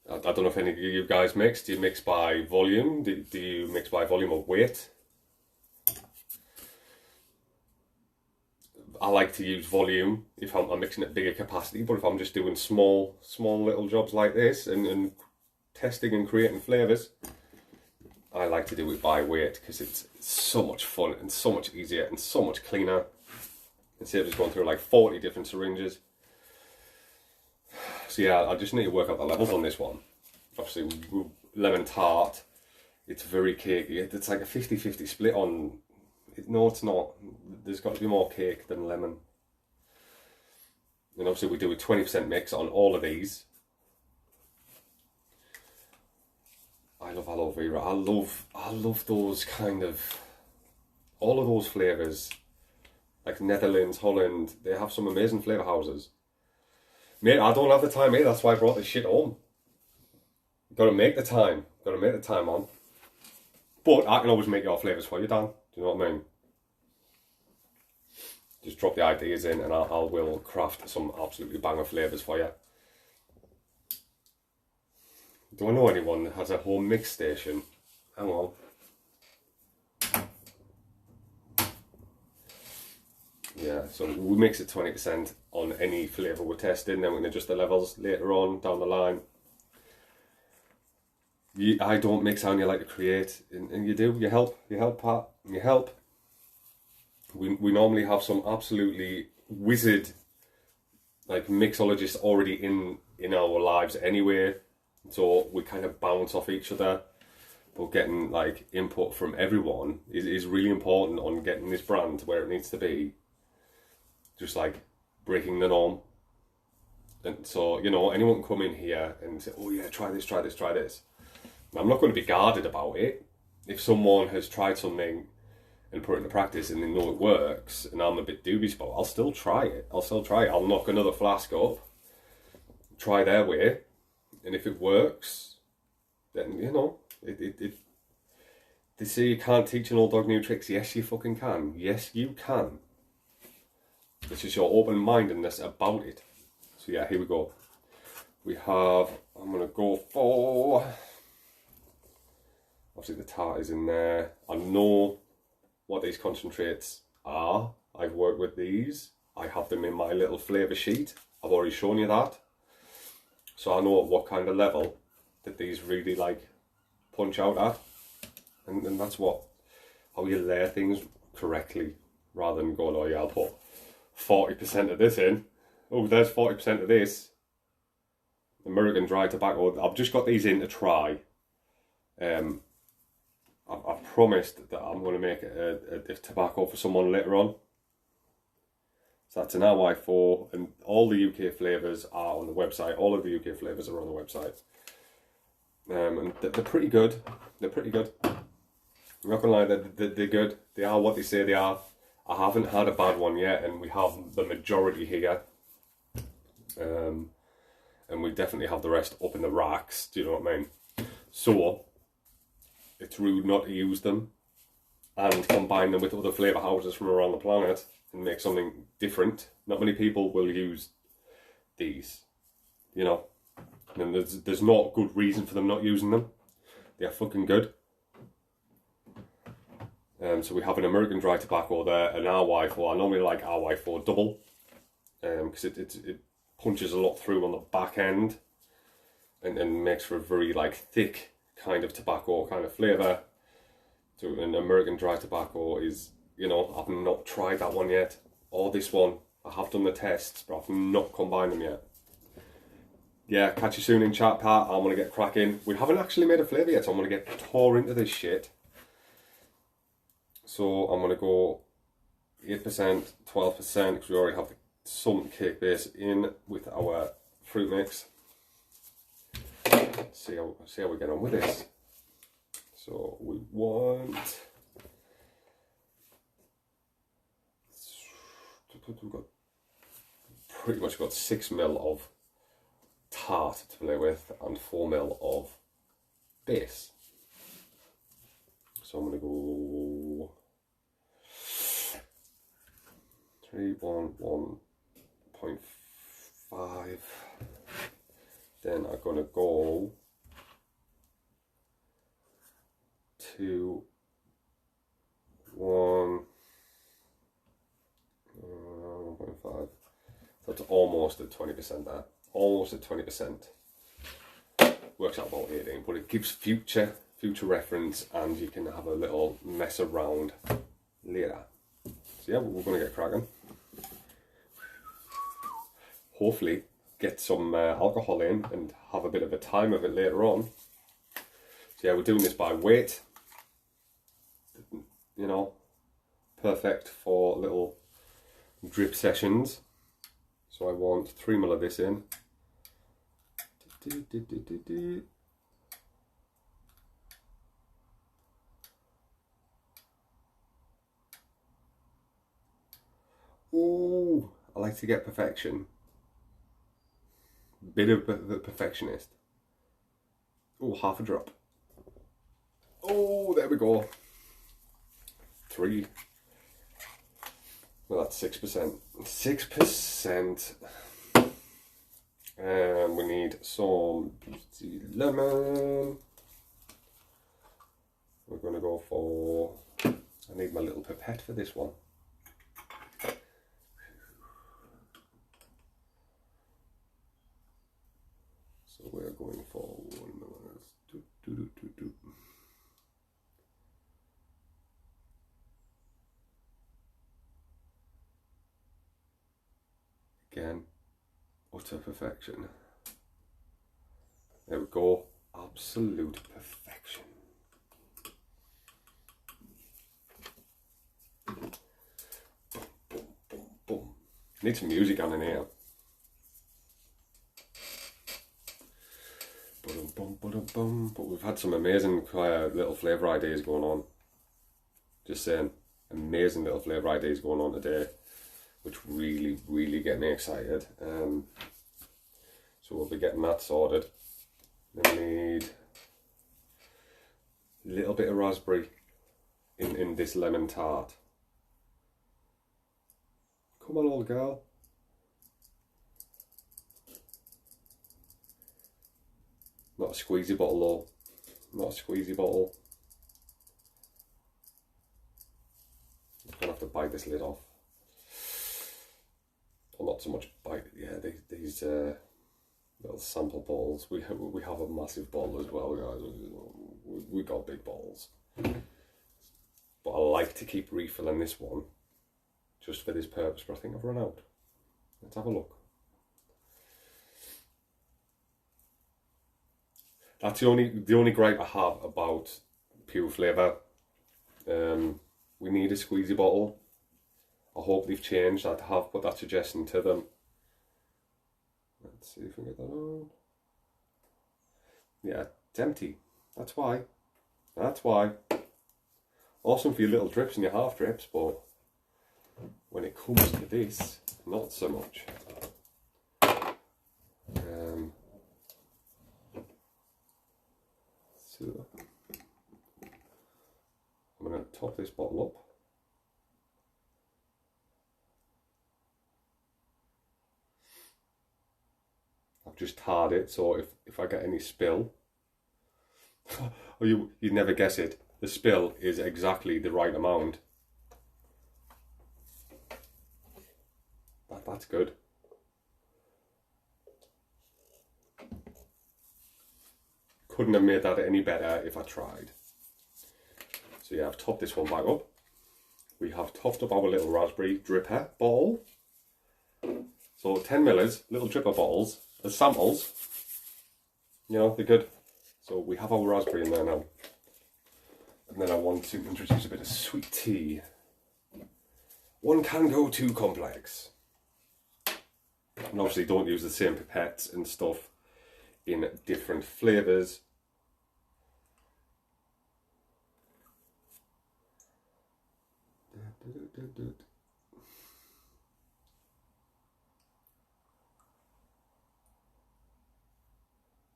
Speaker 1: I don't know if any of you guys mix. Do you mix by volume? Do you mix by volume or weight? I like to use volume if I'm mixing at bigger capacity, but if I'm just doing small little jobs like this and testing and creating flavours, I like to do it by weight because it's so much fun and so much easier and so much cleaner. Instead of just going through like 40 different syringes. So yeah, I just need to work out the levels on this one. Obviously, lemon tart, it's very cakey. It's like a 50-50 split on... No, it's not. There's got to be more cake than lemon. And obviously we do a 20% mix on all of these. I love aloe vera. I love those kind of... all of those flavours. Like Netherlands, Holland, they have some amazing flavour houses. Mate, I don't have the time, mate. That's why I brought this shit home. Gotta make the time. Gotta make the time on. But I can always make your flavours for you, Dan. Do you know what I mean? Just drop the ideas in and I will craft some absolutely banger flavours for you. Do I know anyone that has a home mix station? Hang on. Yeah, so we mix it 20% on any flavour we're testing, then we can adjust the levels later on down the line. I don't mix, how you like to create, and you do, you help Pat, you help. We normally have some absolutely wizard, like mixologists already in our lives anyway, so we kind of bounce off each other, but getting like input from everyone is really important on getting this brand where it needs to be. Just like breaking the norm. And so, anyone can come in here and say, oh yeah, try this, try this, try this. And I'm not going to be guarded about it. If someone has tried something and put it into practice and they know it works, and I'm a bit dubious about it, I'll still try it. I'll knock another flask up, try their way, and if it works, then, they say you can't teach an old dog new tricks. Yes, you fucking can. Yes, you can. It's just your open-mindedness about it. So yeah, here we go. We have, I'm going to go for, obviously the tart is in there. I know what these concentrates are. I've worked with these. I have them in my little flavour sheet. I've already shown you that. So I know what kind of level that these really like punch out at. And that's how you layer things correctly, rather than going, oh yeah, I'll put 40% of this in. Oh, there's 40% of this. American dry tobacco. I've just got these in to try. I've promised that I'm going to make a tobacco for someone later on. So that's an RY4, and all the UK flavours are on the website. All of the UK flavours are on the website. And they're pretty good. They're pretty good. I'm not going to lie, they're good. They are what they say they are. I haven't had a bad one yet, and we have the majority here. And we definitely have the rest up in the racks, do you know what I mean? So, it's rude not to use them and combine them with other flavour houses from around the planet and make something different. Not many people will use these, you know. And there's not good reason for them not using them. They are fucking good. So we have an American dry tobacco there, an RY4. I normally like RY4 double, because it punches a lot through on the back end, and makes for a very like thick kind of tobacco kind of flavour. So an American dry tobacco is, you know, I've not tried that one yet, or this one. I have done the tests, but I've not combined them yet. Yeah, catch you soon in chat, Pat. I'm going to get cracking. We haven't actually made a flavour yet, so I'm going to get tore into this shit. So I'm going to go 8%, 12%, because we already have some cake base in with our fruit mix. See how we get on with this. So we want, we've got pretty much got 6 ml of tart to play with and 4 ml of base. So I'm going to go 1.5. Then I'm going to go to 1.5. That's almost at 20% there. Almost at 20%. Works out about 18, but it gives future reference, and you can have a little mess around later. So yeah, we're going to get cracking. Hopefully get some alcohol in and have a bit of a time of it later on. So yeah, we're doing this by weight. You know, perfect for little drip sessions. So I want 3 ml of this in. Ooh, I like to get perfection. Bit of the perfectionist. Oh, half a drop. Oh, there we go. 3. Well, that's 6%. 6%. And we need some lemon. We're going to go for, I need my little pipette for this one. So we're going for 1 minute. Again, utter perfection. There we go. Absolute perfection. Boom, boom, boom, boom. Need some music on in here. But we've had some amazing little flavour ideas going on. Just saying, amazing little flavour ideas going on today, which really get me excited. So we'll be getting that sorted. Then we need a little bit of raspberry in this lemon tart. Come on, old girl. Not a squeezy bottle though. Not a squeezy bottle. I'm gonna have to bite this lid off. Well, not so much bite. Yeah, these little sample bottles. We have a massive bottle as well, guys. We got big bottles. But I like to keep refilling this one just for this purpose. But I think I've run out. Let's have a look. That's the only gripe I have about Pure Flavour. We need a squeezy bottle. I hope they've changed. I have put that suggestion to them. Let's see if we can get that on. Yeah, it's empty. That's why. That's why. Awesome for your little drips and your half drips, but when it comes to this, not so much. So I'm going to top this bottle up. I've just tarred it, so if I get any spill, or you'd never guess it, the spill is exactly the right amount. That's good. Couldn't have made that any better if I tried. So yeah, I've topped this one back up. We have topped up our little raspberry dripper bottle. So 10 millers, little dripper bottles, as samples. You know, they're good. So we have our raspberry in there now. And then I want to introduce a bit of sweet tea. One can go too complex. And obviously don't use the same pipettes and stuff in different flavours.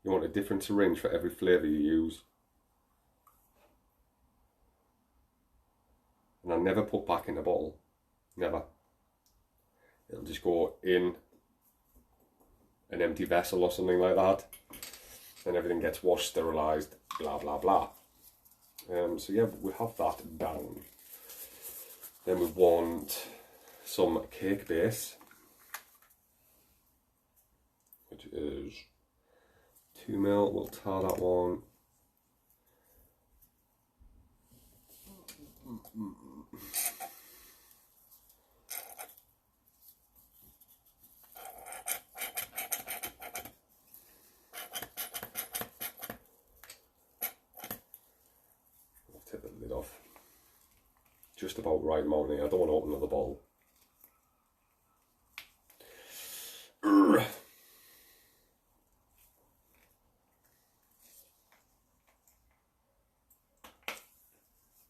Speaker 1: You want a different syringe for every flavour you use. And I never put back in the bottle. Never. It'll just go in an empty vessel or something like that. And everything gets washed, sterilised, blah blah blah. So yeah, we have that down. Then we want some cake base, which is 2 ml. We'll tar that one. I'll take the lid off. Just about right amount here. I don't want to open another bottle.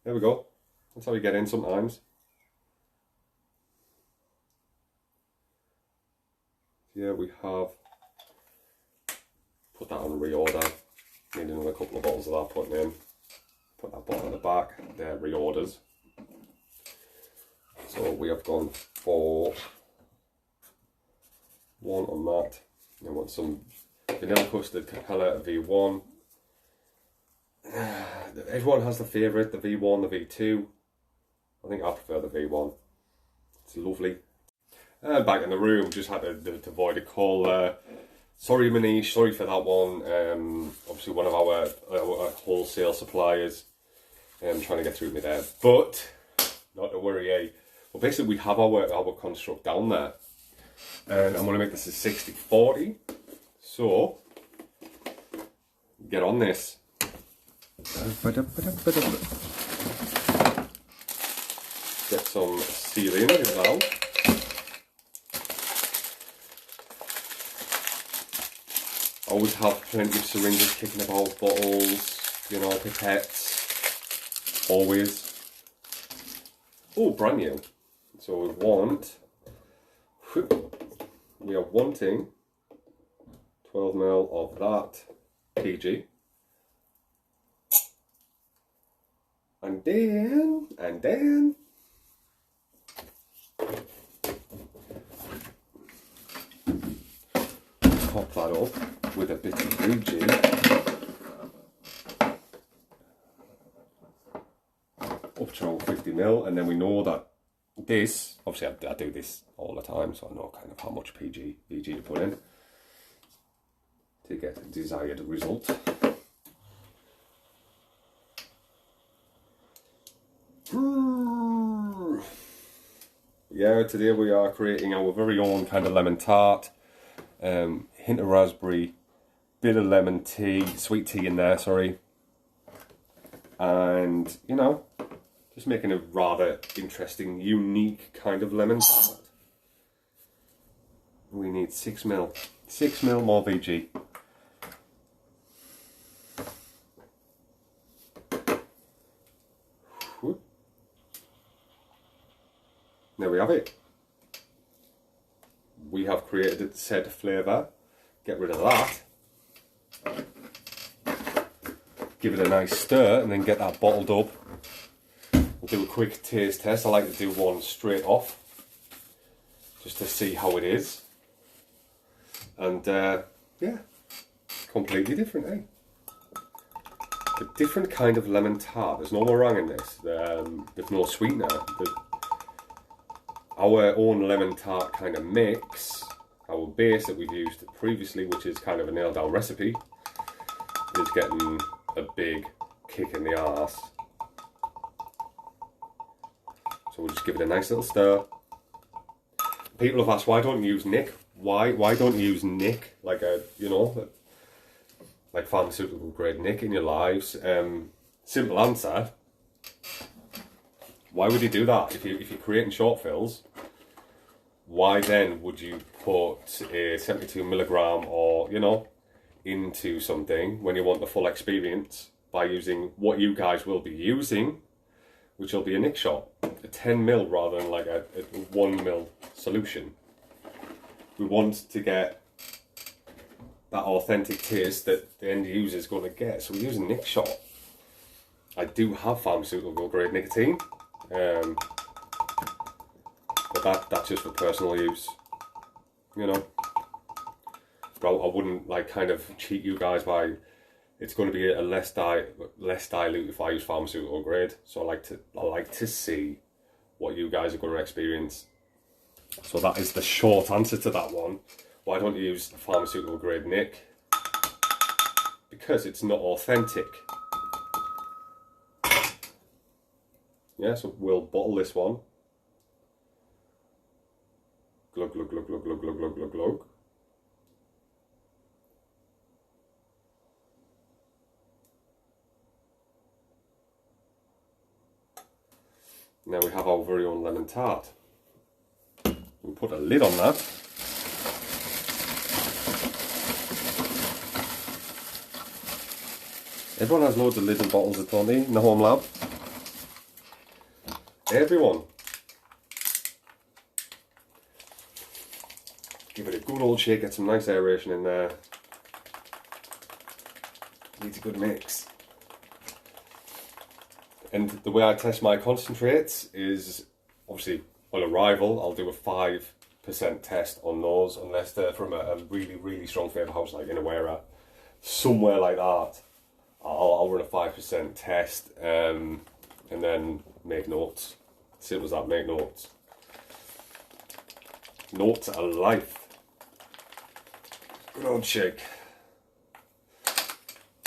Speaker 1: There we go. That's how we get in sometimes. Yeah, we have put that on reorder. Need another couple of bottles of that putting in. Put that bottle in the back. They're reorders. So we have gone for one on that. I want some vanilla custard Capella V1. Everyone has the favourite, the V1, the V2. I think I prefer the V1. It's lovely. And back in the room, just had to avoid a call there. Sorry Manish, sorry for that one. Obviously one of our wholesale suppliers. Trying to get through me there. But, not to worry, eh? Well, basically we have our construct down there. And I'm going to make this a 60-40. So, get on this. Get some sealing as well. Always have plenty of syringes kicking about, bottles, you know, pipettes. Always. Oh, brand new. So we are wanting 12 ml of that PG. And then top that up with a bit of VG. Up to 50ml, and then we know that this, obviously I do this all the time, so I know kind of how much VG to put in to get the desired result. Yeah, today we are creating our very own kind of lemon tart. Hint of raspberry, bit of lemon tea, sweet tea in there, sorry. And, you know, just making a rather interesting, unique kind of lemon tart. We need 6ml. 6ml more VG. There we have it. We have created said flavour. Get rid of that. Give it a nice stir and then get that bottled up. We'll do a quick taste test. I like to do one straight off, just to see how it is. And yeah, completely different, eh? A different kind of lemon tart. There's no meringue in this. There's no sweetener. Our own lemon tart kind of mix, our base that we've used previously, which is kind of a nailed down recipe, is getting a big kick in the arse. So we'll just give it a nice little stir. People have asked, why don't you use Nick? Why don't you use Nick, like a, you know, like pharmaceutical grade Nick in your lives? Simple answer. Why would you do that? If you're creating short fills, why then would you put a 72mg or, you know, into something when you want the full experience by using what you guys will be using, which will be a Nick shot, a 10ml rather than like a 1ml solution. We want to get that authentic taste that the end user is going to get, so we use a Nick shot. I do have pharmaceutical grade nicotine. But that's just for personal use, you know. But I wouldn't like kind of cheat you guys by it's going to be a less dilute if I use pharmaceutical grade. So I like to see what you guys are going to experience. So that is the short answer to that one. Why don't you use pharmaceutical grade Nick? Because it's not authentic. Yeah, so we'll bottle this one. Glug, glug, glug, glug, glug, glug, glug, glug, glug. Now we have our very own lemon tart. We'll put a lid on that. Everyone has loads of lids and bottles of Tony in the home lab. Everyone. Give it a good old shake, get some nice aeration in there. Needs a good mix. And the way I test my concentrates is, obviously, on arrival, I'll do a 5% test on those, unless they're from a really, really strong flavour house like Inawera. Somewhere like that, I'll run a 5% test and then make notes. Simple as that, make notes. Notes are life. Good old shake.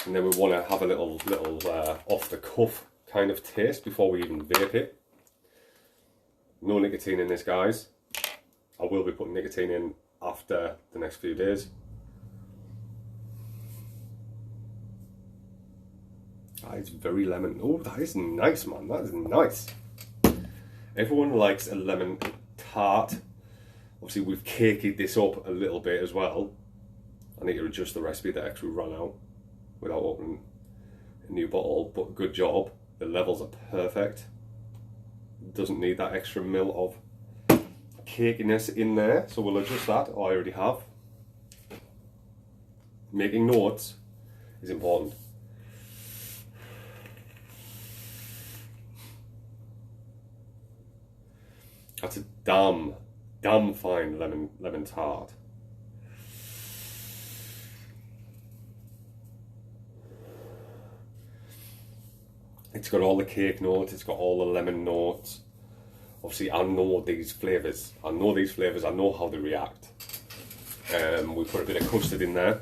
Speaker 1: And then we want to have a little off the cuff kind of taste before we even vape it. No nicotine in this, guys. I will be putting nicotine in after the next few days. That is very lemon. Oh, that is nice, man. That is nice. Everyone likes a lemon tart. Obviously, we've caked this up a little bit as well. I need to adjust the recipe that actually ran out without opening a new bottle, but good job. The levels are perfect. Doesn't need that extra mil of cakiness in there, so we'll adjust that. Oh, I already have. Making notes is important. That's a damn fine lemon tart. It's got all the cake notes, it's got all the lemon notes. Obviously, I know these flavours. I know how they react. We put a bit of custard in there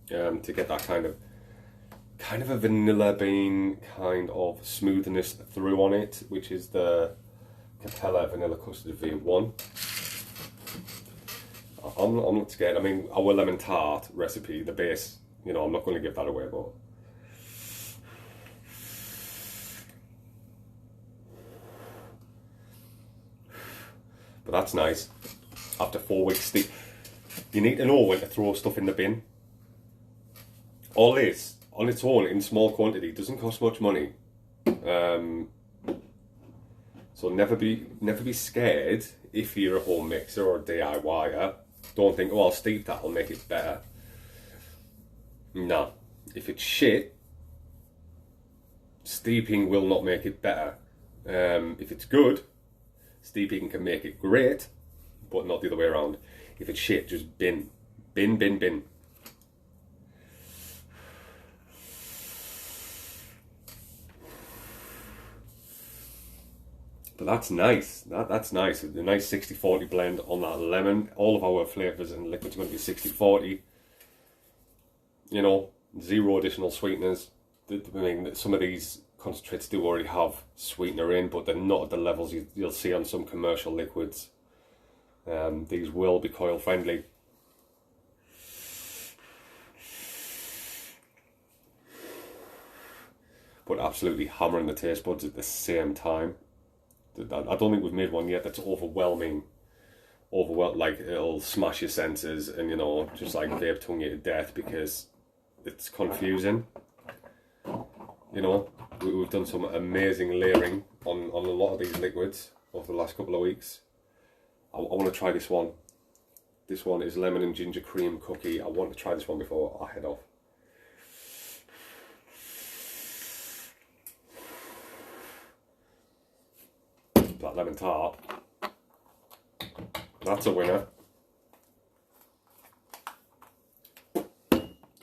Speaker 1: to get that kind of a vanilla bean kind of smoothness through on it, which is the Capella Vanilla Custard V1. I'm not scared. I mean, our lemon tart recipe, the base, I'm not going to give that away, but that's nice. After 4 weeks, you need to know when to throw stuff in the bin. All this, on its own, in small quantity, doesn't cost much money. So never be scared if you're a home mixer or a DIYer. Don't think, I'll steep that, I'll make it better. No. If it's shit, steeping will not make it better. If it's good, steeping can make it great, but not the other way around. If it's shit, just bin. Bin. But that's nice. That's nice. The nice 60-40 blend on that lemon. All of our flavours and liquids are going to be 60-40. Zero additional sweeteners. I mean, some of these concentrates do already have sweetener in, but they're not at the levels you'll see on some commercial liquids. These will be coil friendly. But absolutely hammering the taste buds at the same time. I don't think we've made one yet that's overwhelming. Like it'll smash your senses and just like vape tongue you to death because it's confusing. We've done some amazing layering on a lot of these liquids over the last couple of weeks. I want to try this one. This one is lemon and ginger cream cookie. I want to try this one before I head off. That lemon tart, that's a winner.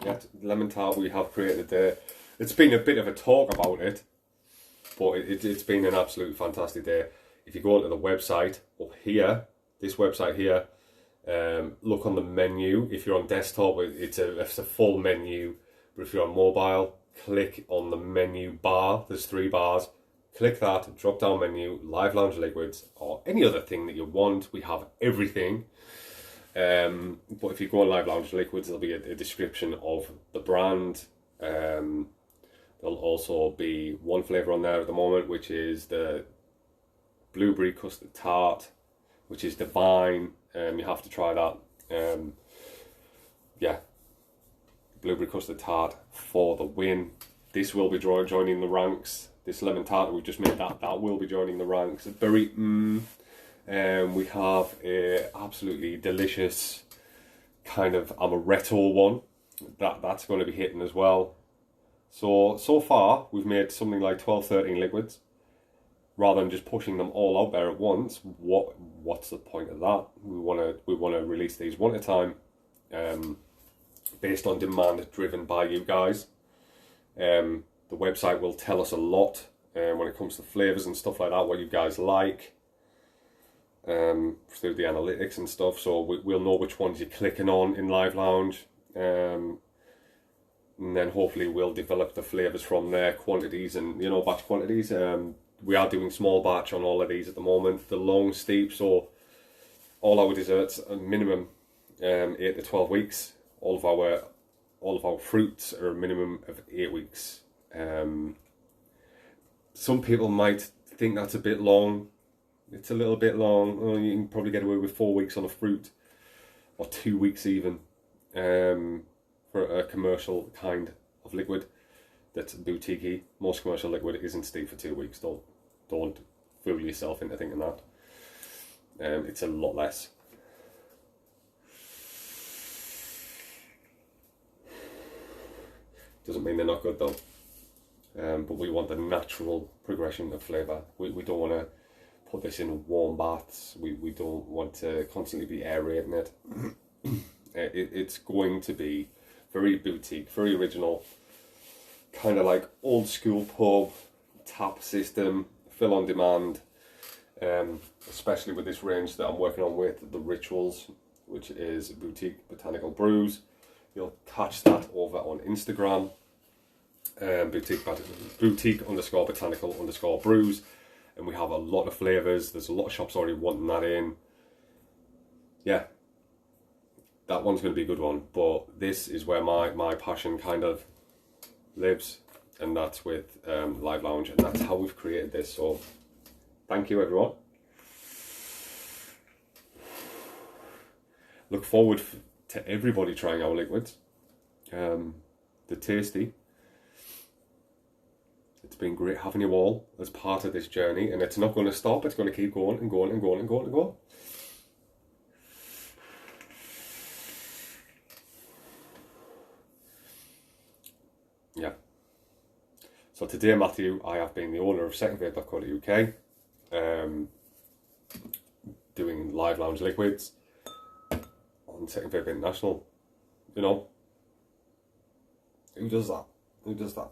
Speaker 1: Yeah, lemon tart we have created there. It's been a bit of a talk about it, but it's been an absolutely fantastic day. If you go onto the website up here, this website here, look on the menu. If you're on desktop, it's a full menu, but if you're on mobile, click on the menu bar. There's 3 bars. Click that, drop down menu, Live Lounge Liquids, or any other thing that you want. We have everything. But if you go on Live Lounge Liquids, there'll be a description of the brand. There'll also be one flavour on there at the moment, which is the blueberry custard tart, which is divine. You have to try that. Blueberry custard tart for the win. This will be joining the ranks. This lemon tart that we've just made, that will be joining the ranks. Very we have a absolutely delicious kind of amaretto one that's going to be hitting as well. So far we've made something like 12-13 liquids. Rather than just pushing them all out there at once, what's the point of that? We want to release these one at a time, based on demand driven by you guys. The website will tell us a lot when it comes to flavours and stuff like that, what you guys like, through the analytics and stuff. So we'll know which ones you're clicking on in Live Lounge, and then hopefully we'll develop the flavours from there, quantities and batch quantities. We are doing small batch on all of these at the moment. The long steep, so all our desserts a minimum 8 to 12 weeks. All of our fruits are a minimum of 8 weeks. Some people might think that's a bit long. It's a little bit long. You can probably get away with 4 weeks on a fruit, or 2 weeks even, for a commercial kind of liquid that's boutique-y. Most commercial liquid isn't steeped for 2 weeks. Don't fool yourself into thinking that. It's a lot less. Doesn't mean they're not good though. But we want the natural progression of flavour. We don't want to put this in warm baths. We don't want to constantly be aerating it. It's going to be very boutique, very original, kind of like old school pub tap system, fill on demand, especially with this range that I'm working on with the Rituals, which is Boutique Botanical Brews. You'll catch that over on Instagram, boutique_botanical_brews, and we have a lot of flavours. There's a lot of shops already wanting that in. Yeah, that one's going to be a good one, but this is where my passion kind of lives, and that's with Live Lounge, and that's how we've created this. So thank you, everyone. Look forward to everybody trying our liquids. They're tasty. It's been great having you all as part of this journey, and it's not going to stop. It's going to keep going and going and going and going and going. Yeah. So today, Matthew, I have been the owner of secondvape.co.uk, doing Live Lounge liquids on Second Vape International. You know, who does that? Who does that?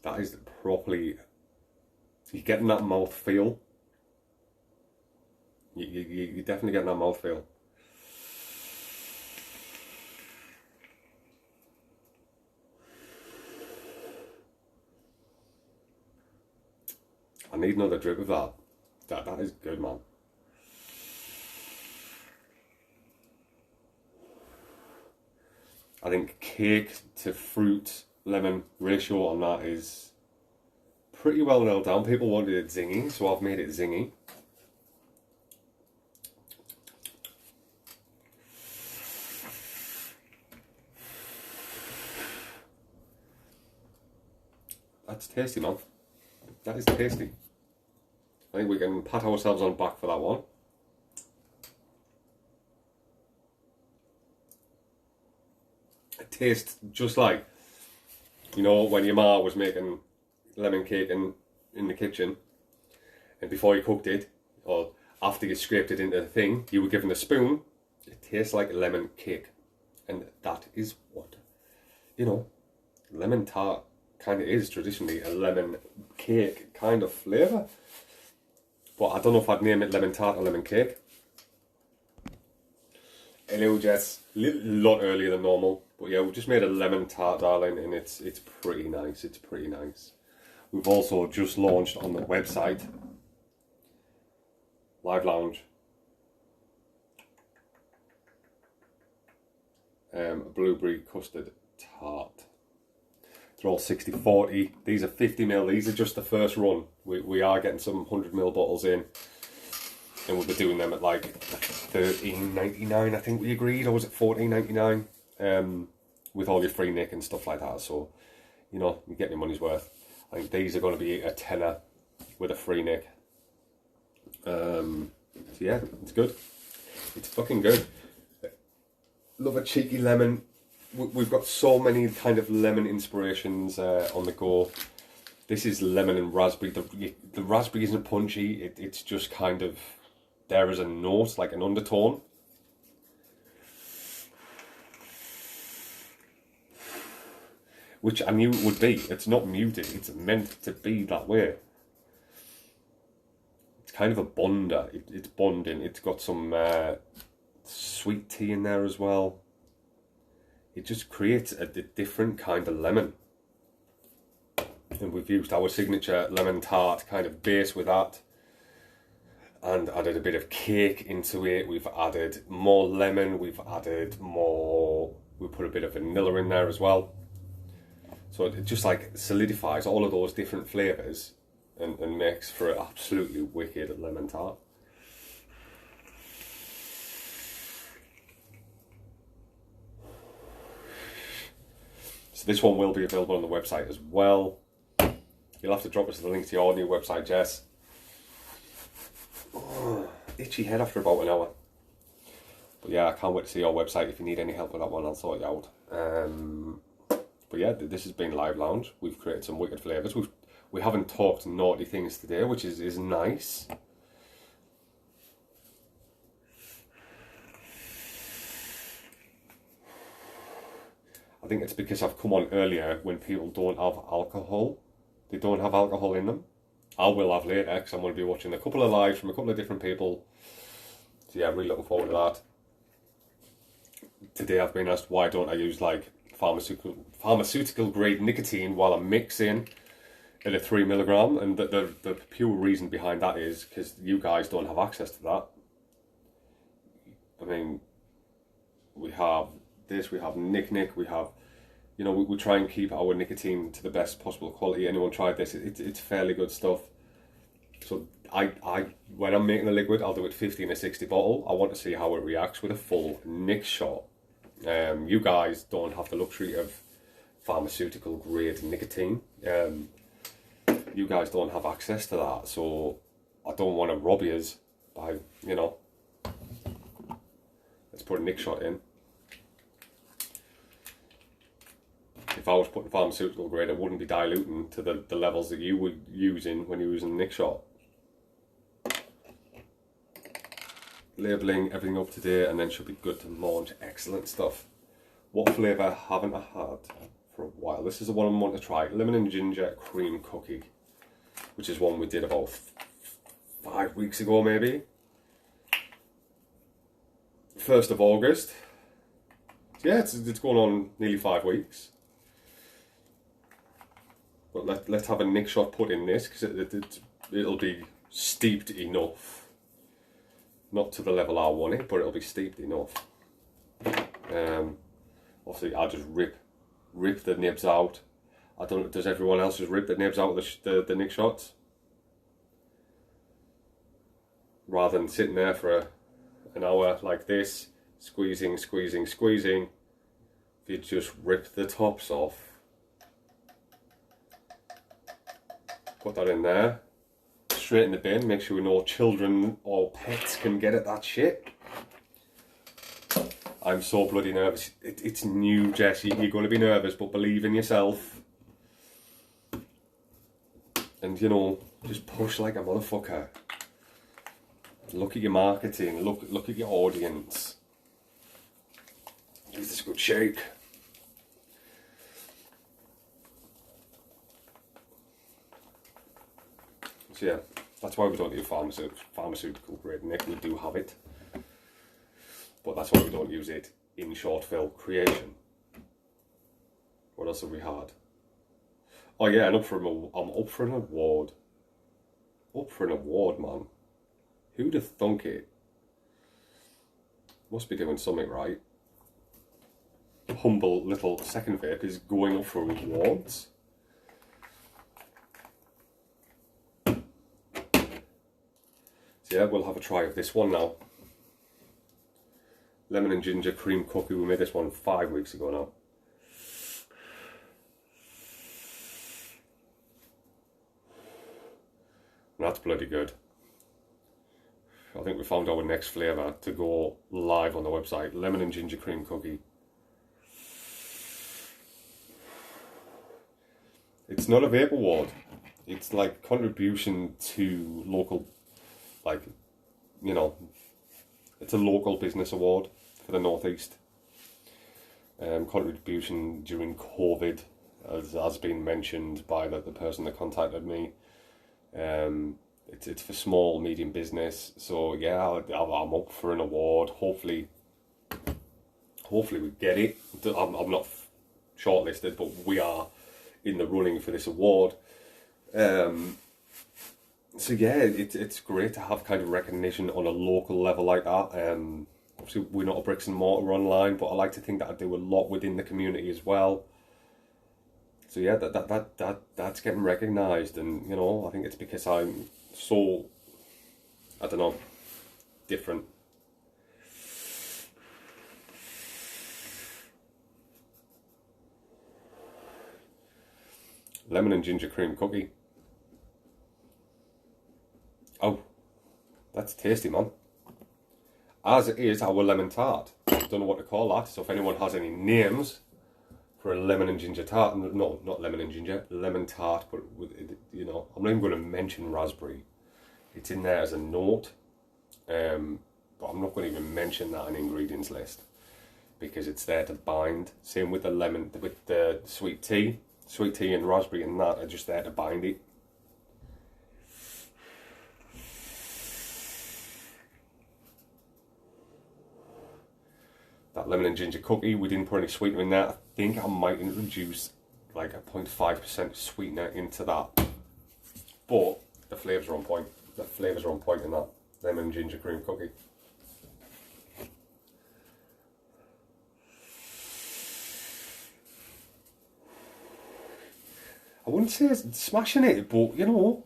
Speaker 1: That is properly, you're getting that mouth feel. You're definitely getting that mouth feel. I need another drip of that. That is good, man. I think cake to fruit lemon ratio on that is pretty well nailed down. People wanted it zingy, so I've made it zingy. That's tasty, man. That is tasty. I think we can pat ourselves on the back for that one. It tastes just like, you know, when your ma was making lemon cake in the kitchen, and before you cooked it, or after you scraped it into the thing, you were given a spoon. It tastes like lemon cake. And that is what, you know, lemon tart kind of is traditionally a lemon cake kind of flavour. But I don't know if I'd name it lemon tart or lemon cake. Hello, Jess. A lot earlier than normal. But yeah, we just made a lemon tart, darling, and it's pretty nice. It's pretty nice. We've also just launched on the website Live Lounge. Blueberry custard tart. They're all 60/40. These are 50ml. These are just the first run. We are getting some 100ml bottles in, and we'll be doing them at like $13.99. I think we agreed, or was it $14.99? With all your free nick and stuff like that. So, you know, you get your money's worth. I think these are going to be a tenner with a free nick. So yeah, it's good. It's fucking good. Love a cheeky lemon. We've got so many kind of lemon inspirations on the go. This is lemon and raspberry. The raspberry isn't punchy. It's just kind of there as a note, like an undertone. Which I knew it would be. It's not muted. It's meant to be that way. It's kind of a bonder. It's bonding. It's got some sweet tea in there as well. It just creates a different kind of lemon. And we've used our signature lemon tart kind of base with that. And added a bit of cake into it. We've added more lemon. We've added more... We put a bit of vanilla in there as well. So it just like solidifies all of those different flavours and makes for an absolutely wicked lemon tart. So this one will be available on the website as well. You'll have to drop us the link to your new website, Jess. Oh, itchy head after about an hour. But yeah, I can't wait to see your website. If you need any help with that one, I'll sort you out. But yeah, this has been Live Lounge. We've created some wicked flavours. We haven't talked naughty things today, which is nice. think it's because I've come on earlier when people don't have alcohol. They don't have alcohol in them. I will have later because I'm going to be watching a couple of lives from a couple of different people. So yeah, really looking forward to that. Today I've been asked why don't I use like pharmaceutical grade nicotine while I'm mixing at a 3 milligram, and the pure reason behind that is because you guys don't have access to that. I mean, we have this, we have Nick, we have, you know, we try and keep our nicotine to the best possible quality. Anyone tried this? It's fairly good stuff. So I when I'm making a liquid, I'll do it 50 in a 60 bottle. I want to see how it reacts with a full Nick shot. You guys don't have the luxury of pharmaceutical grade nicotine. You guys don't have access to that, so I don't want to rob yous by, you know, let's put a Nick shot in. If I was putting pharmaceutical grade, it wouldn't be diluting to the levels that you were using when you were using Nick shot. Labelling everything up to date, and then should be good to launch. Excellent stuff. What flavour haven't I had for a while? This is the one I want to try. Lemon and ginger cream cookie, which is one we did about 5 weeks ago maybe. 1st of August. Yeah, it's going on nearly 5 weeks. But let's have a Nick shot put in this, because it'll be steeped enough. Not to the level I want it, but it'll be steeped enough. Obviously, I'll just rip the nibs out. I don't know, does everyone else just rip the nibs out of the Nick shots? Rather than sitting there for an hour like this, squeezing. If you just rip the tops off, put that in there, straight in the bin, make sure no children or pets can get at that shit. I'm so bloody nervous. It's new, Jess. You're going to be nervous, but believe in yourself. And, you know, just push like a motherfucker. Look at your marketing. Look at your audience. Give this a good shake. So yeah, that's why we don't do pharmaceutical grade Nick. We do have it, but that's why we don't use it in short fill creation. What else have we had? Oh yeah, and I'm up for an award. Up for an award, man. Who'd have thunk it? Must be doing something right. Humble little second vape is going up for awards. So yeah, we'll have a try of this one now. Lemon and ginger cream cookie. We made this one 5 weeks ago now. And that's bloody good. I think we found our next flavour to go live on the website. Lemon and ginger cream cookie. It's not a vape award. It's like contribution to local, like, you know, it's a local business award for the Northeast. Contribution during COVID, as has been mentioned by the person that contacted me. It's for small, medium business. So yeah, I'm up for an award. Hopefully we get it. I'm not shortlisted, but we are in the running for this award. So yeah, it's great to have kind of recognition on a local level like that. Obviously we're not a bricks and mortar online, but I like to think that I do a lot within the community as well. So yeah, that's getting recognised, and you know, I think it's because I'm so, I don't know, different. Lemon and ginger cream cookie. Oh, that's tasty, man. As it is our lemon tart. Don't know what to call that, so if anyone has any names for a lemon and ginger tart, no, not lemon and ginger, lemon tart, but with, you know, I'm not even going to mention raspberry. It's in there as a note, but I'm not going to even mention that in the ingredients list. because it's there to bind. Same with the lemon, with the sweet tea. Sweet tea and raspberry and that are just there to bind it. That lemon and ginger cookie, we didn't put any sweetener in that. I think I might introduce like a 0.5% sweetener into that. But the flavours are on point. The flavours are on point in that lemon and ginger cream cookie. I wouldn't say it's smashing it, but you know,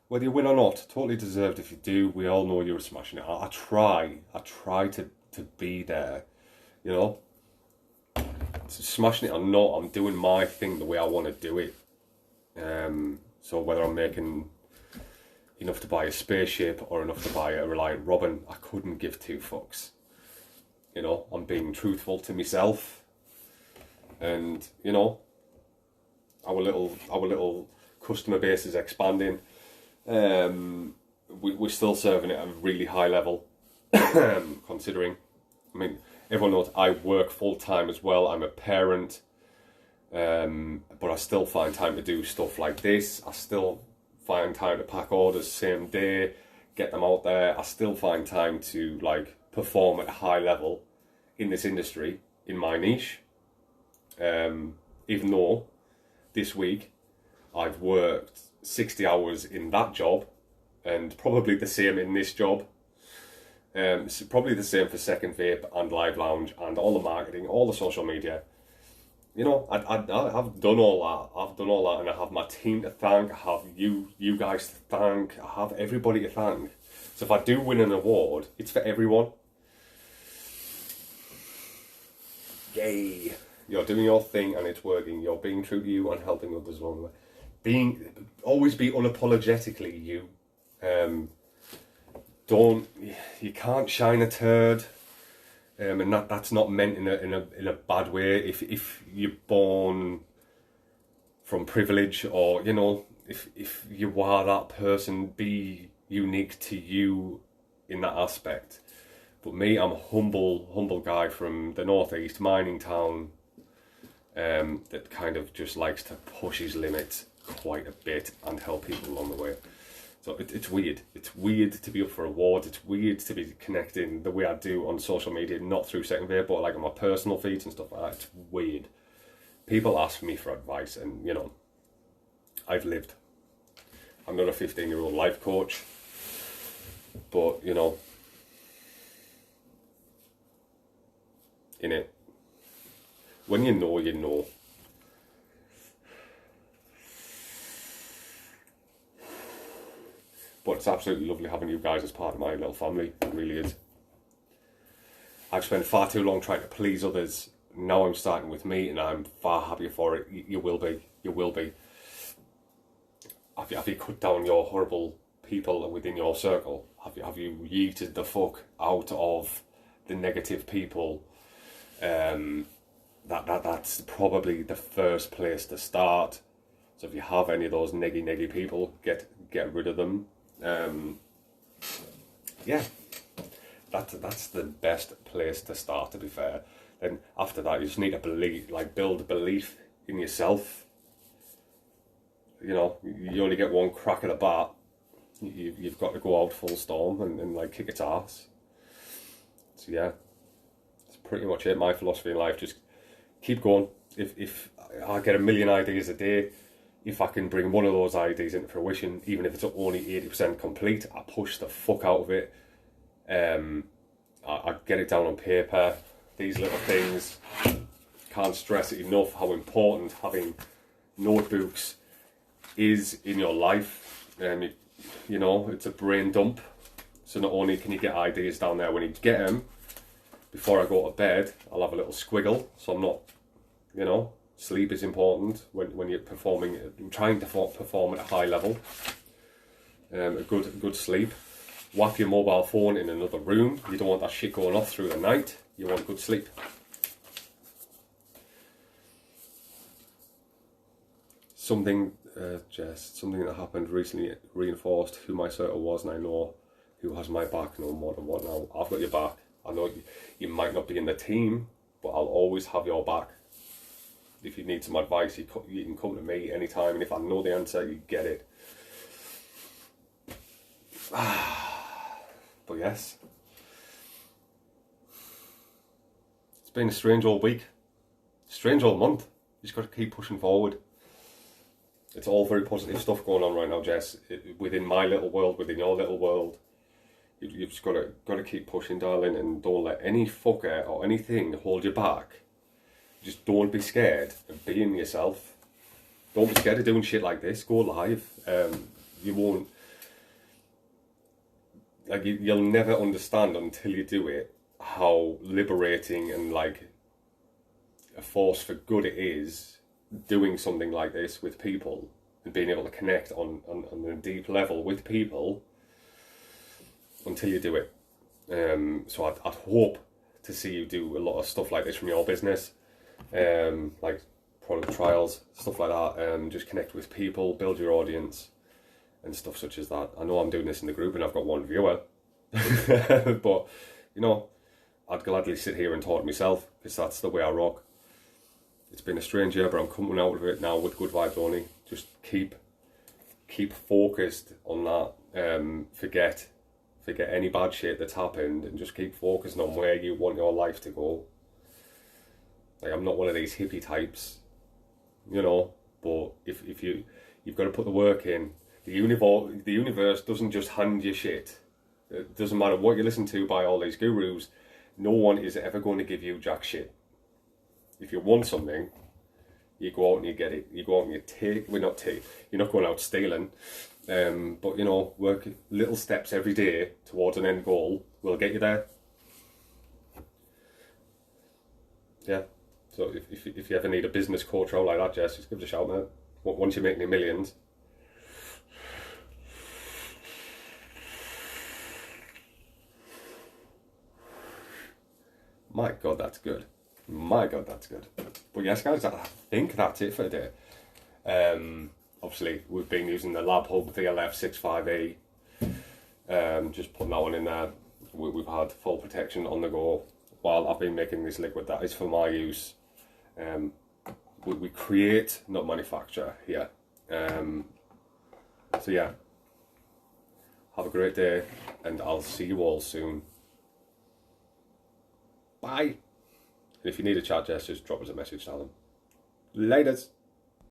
Speaker 1: whether you win or not, totally deserved if you do. We all know you're smashing it. I try to be there, you know. So smashing it or not, I'm doing my thing the way I want to do it. So whether I'm making enough to buy a spaceship or enough to buy a Reliant Robin, I couldn't give two fucks. You know, I'm being truthful to myself, and you know, our little customer base is expanding. We're still serving it at a really high level, considering. I mean, everyone knows I work full time as well. I'm a parent, but I still find time to do stuff like this. I still find time to pack orders same day, get them out there. I still find time to like perform at a high level in this industry, in my niche. Even though this week I've worked 60 hours in that job and probably the same in this job. So probably the same for Second Vape and Live Lounge and all the marketing, all the social media. You know, I've done all that. I've done all that, and I have my team to thank. I have you guys to thank. I have everybody to thank. So if I do win an award, it's for everyone. Yay! You're doing your thing and it's working. You're being true to you and helping others along the way. Always be unapologetically you. You can't shine a turd, and that's not meant in a bad way. If you're born from privilege, or you know, if you are that person, be unique to you in that aspect. But me, I'm a humble guy from the northeast mining town, that kind of just likes to push his limits quite a bit and help people along the way. So it's weird. It's weird to be up for awards. It's weird to be connecting the way I do on social media, not through Second Vape, but like on my personal feeds and stuff like that. It's weird. People ask me for advice, and you know, I've lived. I'm not a 15-year-old life coach, but you know, in it, when you know, you know. But it's absolutely lovely having you guys as part of my little family. It really is. I've spent far too long trying to please others. Now I'm starting with me, and I'm far happier for it. You will be. You will be. Have you cut down your horrible people within your circle? Have you yeeted the fuck out of the negative people? That's probably the first place to start. So if you have any of those neggy people, get rid of them. Yeah, that's the best place to start, to be fair. Then after that, you just need to build belief in yourself. You know, you only get one crack at the bat. You've got to go out full storm and like kick its ass. So yeah, that's pretty much it. My philosophy in life: just keep going. If I get a million ideas a day, if I can bring one of those ideas into fruition, even if it's only 80% complete, I push the fuck out of it. I get it down on paper. These little things, can't stress it enough how important having notebooks is in your life. You know, it's a brain dump. So not only can you get ideas down there when you get them, before I go to bed, I'll have a little squiggle, so I'm not, you know. Sleep is important when you're performing, trying to perform at a high level. A good sleep. Whap your mobile phone in another room. You don't want that shit going off through the night. You want good sleep. Something that happened recently reinforced who my circle was, and I know who has my back no more than what now. I've got your back. I know you might not be in the team, but I'll always have your back. If you need some advice, you can come to me anytime, and if I know the answer, you get it. But yes, it's been a strange old week, strange old month. You just got to keep pushing forward. It's all very positive stuff going on right now, Jess. Within my little world, within your little world, you've just got to keep pushing, darling, and don't let any fucker or anything hold you back. Just don't be scared of being yourself. Don't be scared of doing shit like this. Go live. You won't. Like, you'll never understand until you do it how liberating and like a force for good it is doing something like this with people and being able to connect on a deep level with people until you do it. So I'd hope to see you do a lot of stuff like this from your business, like product trials, stuff like that. Just connect with people, build your audience and stuff such as that. I know I'm doing this in the group and I've got one viewer, but you know, I'd gladly sit here and talk to myself because that's the way I rock. It's been a strange year, but I'm coming out of it now with good vibes only. Just keep focused on that. Forget any bad shit that's happened and just keep focusing on where you want your life to go. Like, I'm not one of these hippie types, you know, but if you've got to put the work in. The universe doesn't just hand you shit. It doesn't matter what you listen to by all these gurus. No one is ever going to give you jack shit. If you want something, you go out and you get it. You go out and you take. You're not going out stealing. But you know, work little steps every day towards an end goal will get you there. Yeah. So if you ever need a business coach out like that, Jess, just give us a shout, man. Once you make any millions. My God, that's good. My God, that's good. But yes, guys, I think that's it for today. Obviously, we've been using the LabHub VLF65E. Just putting that one in there. We've had full protection on the go while I've been making this liquid. That is for my use. We create, not manufacture here. So yeah, have a great day, and I'll see you all soon. Bye. And if you need a chat, just drop us a message, Alan. Laters.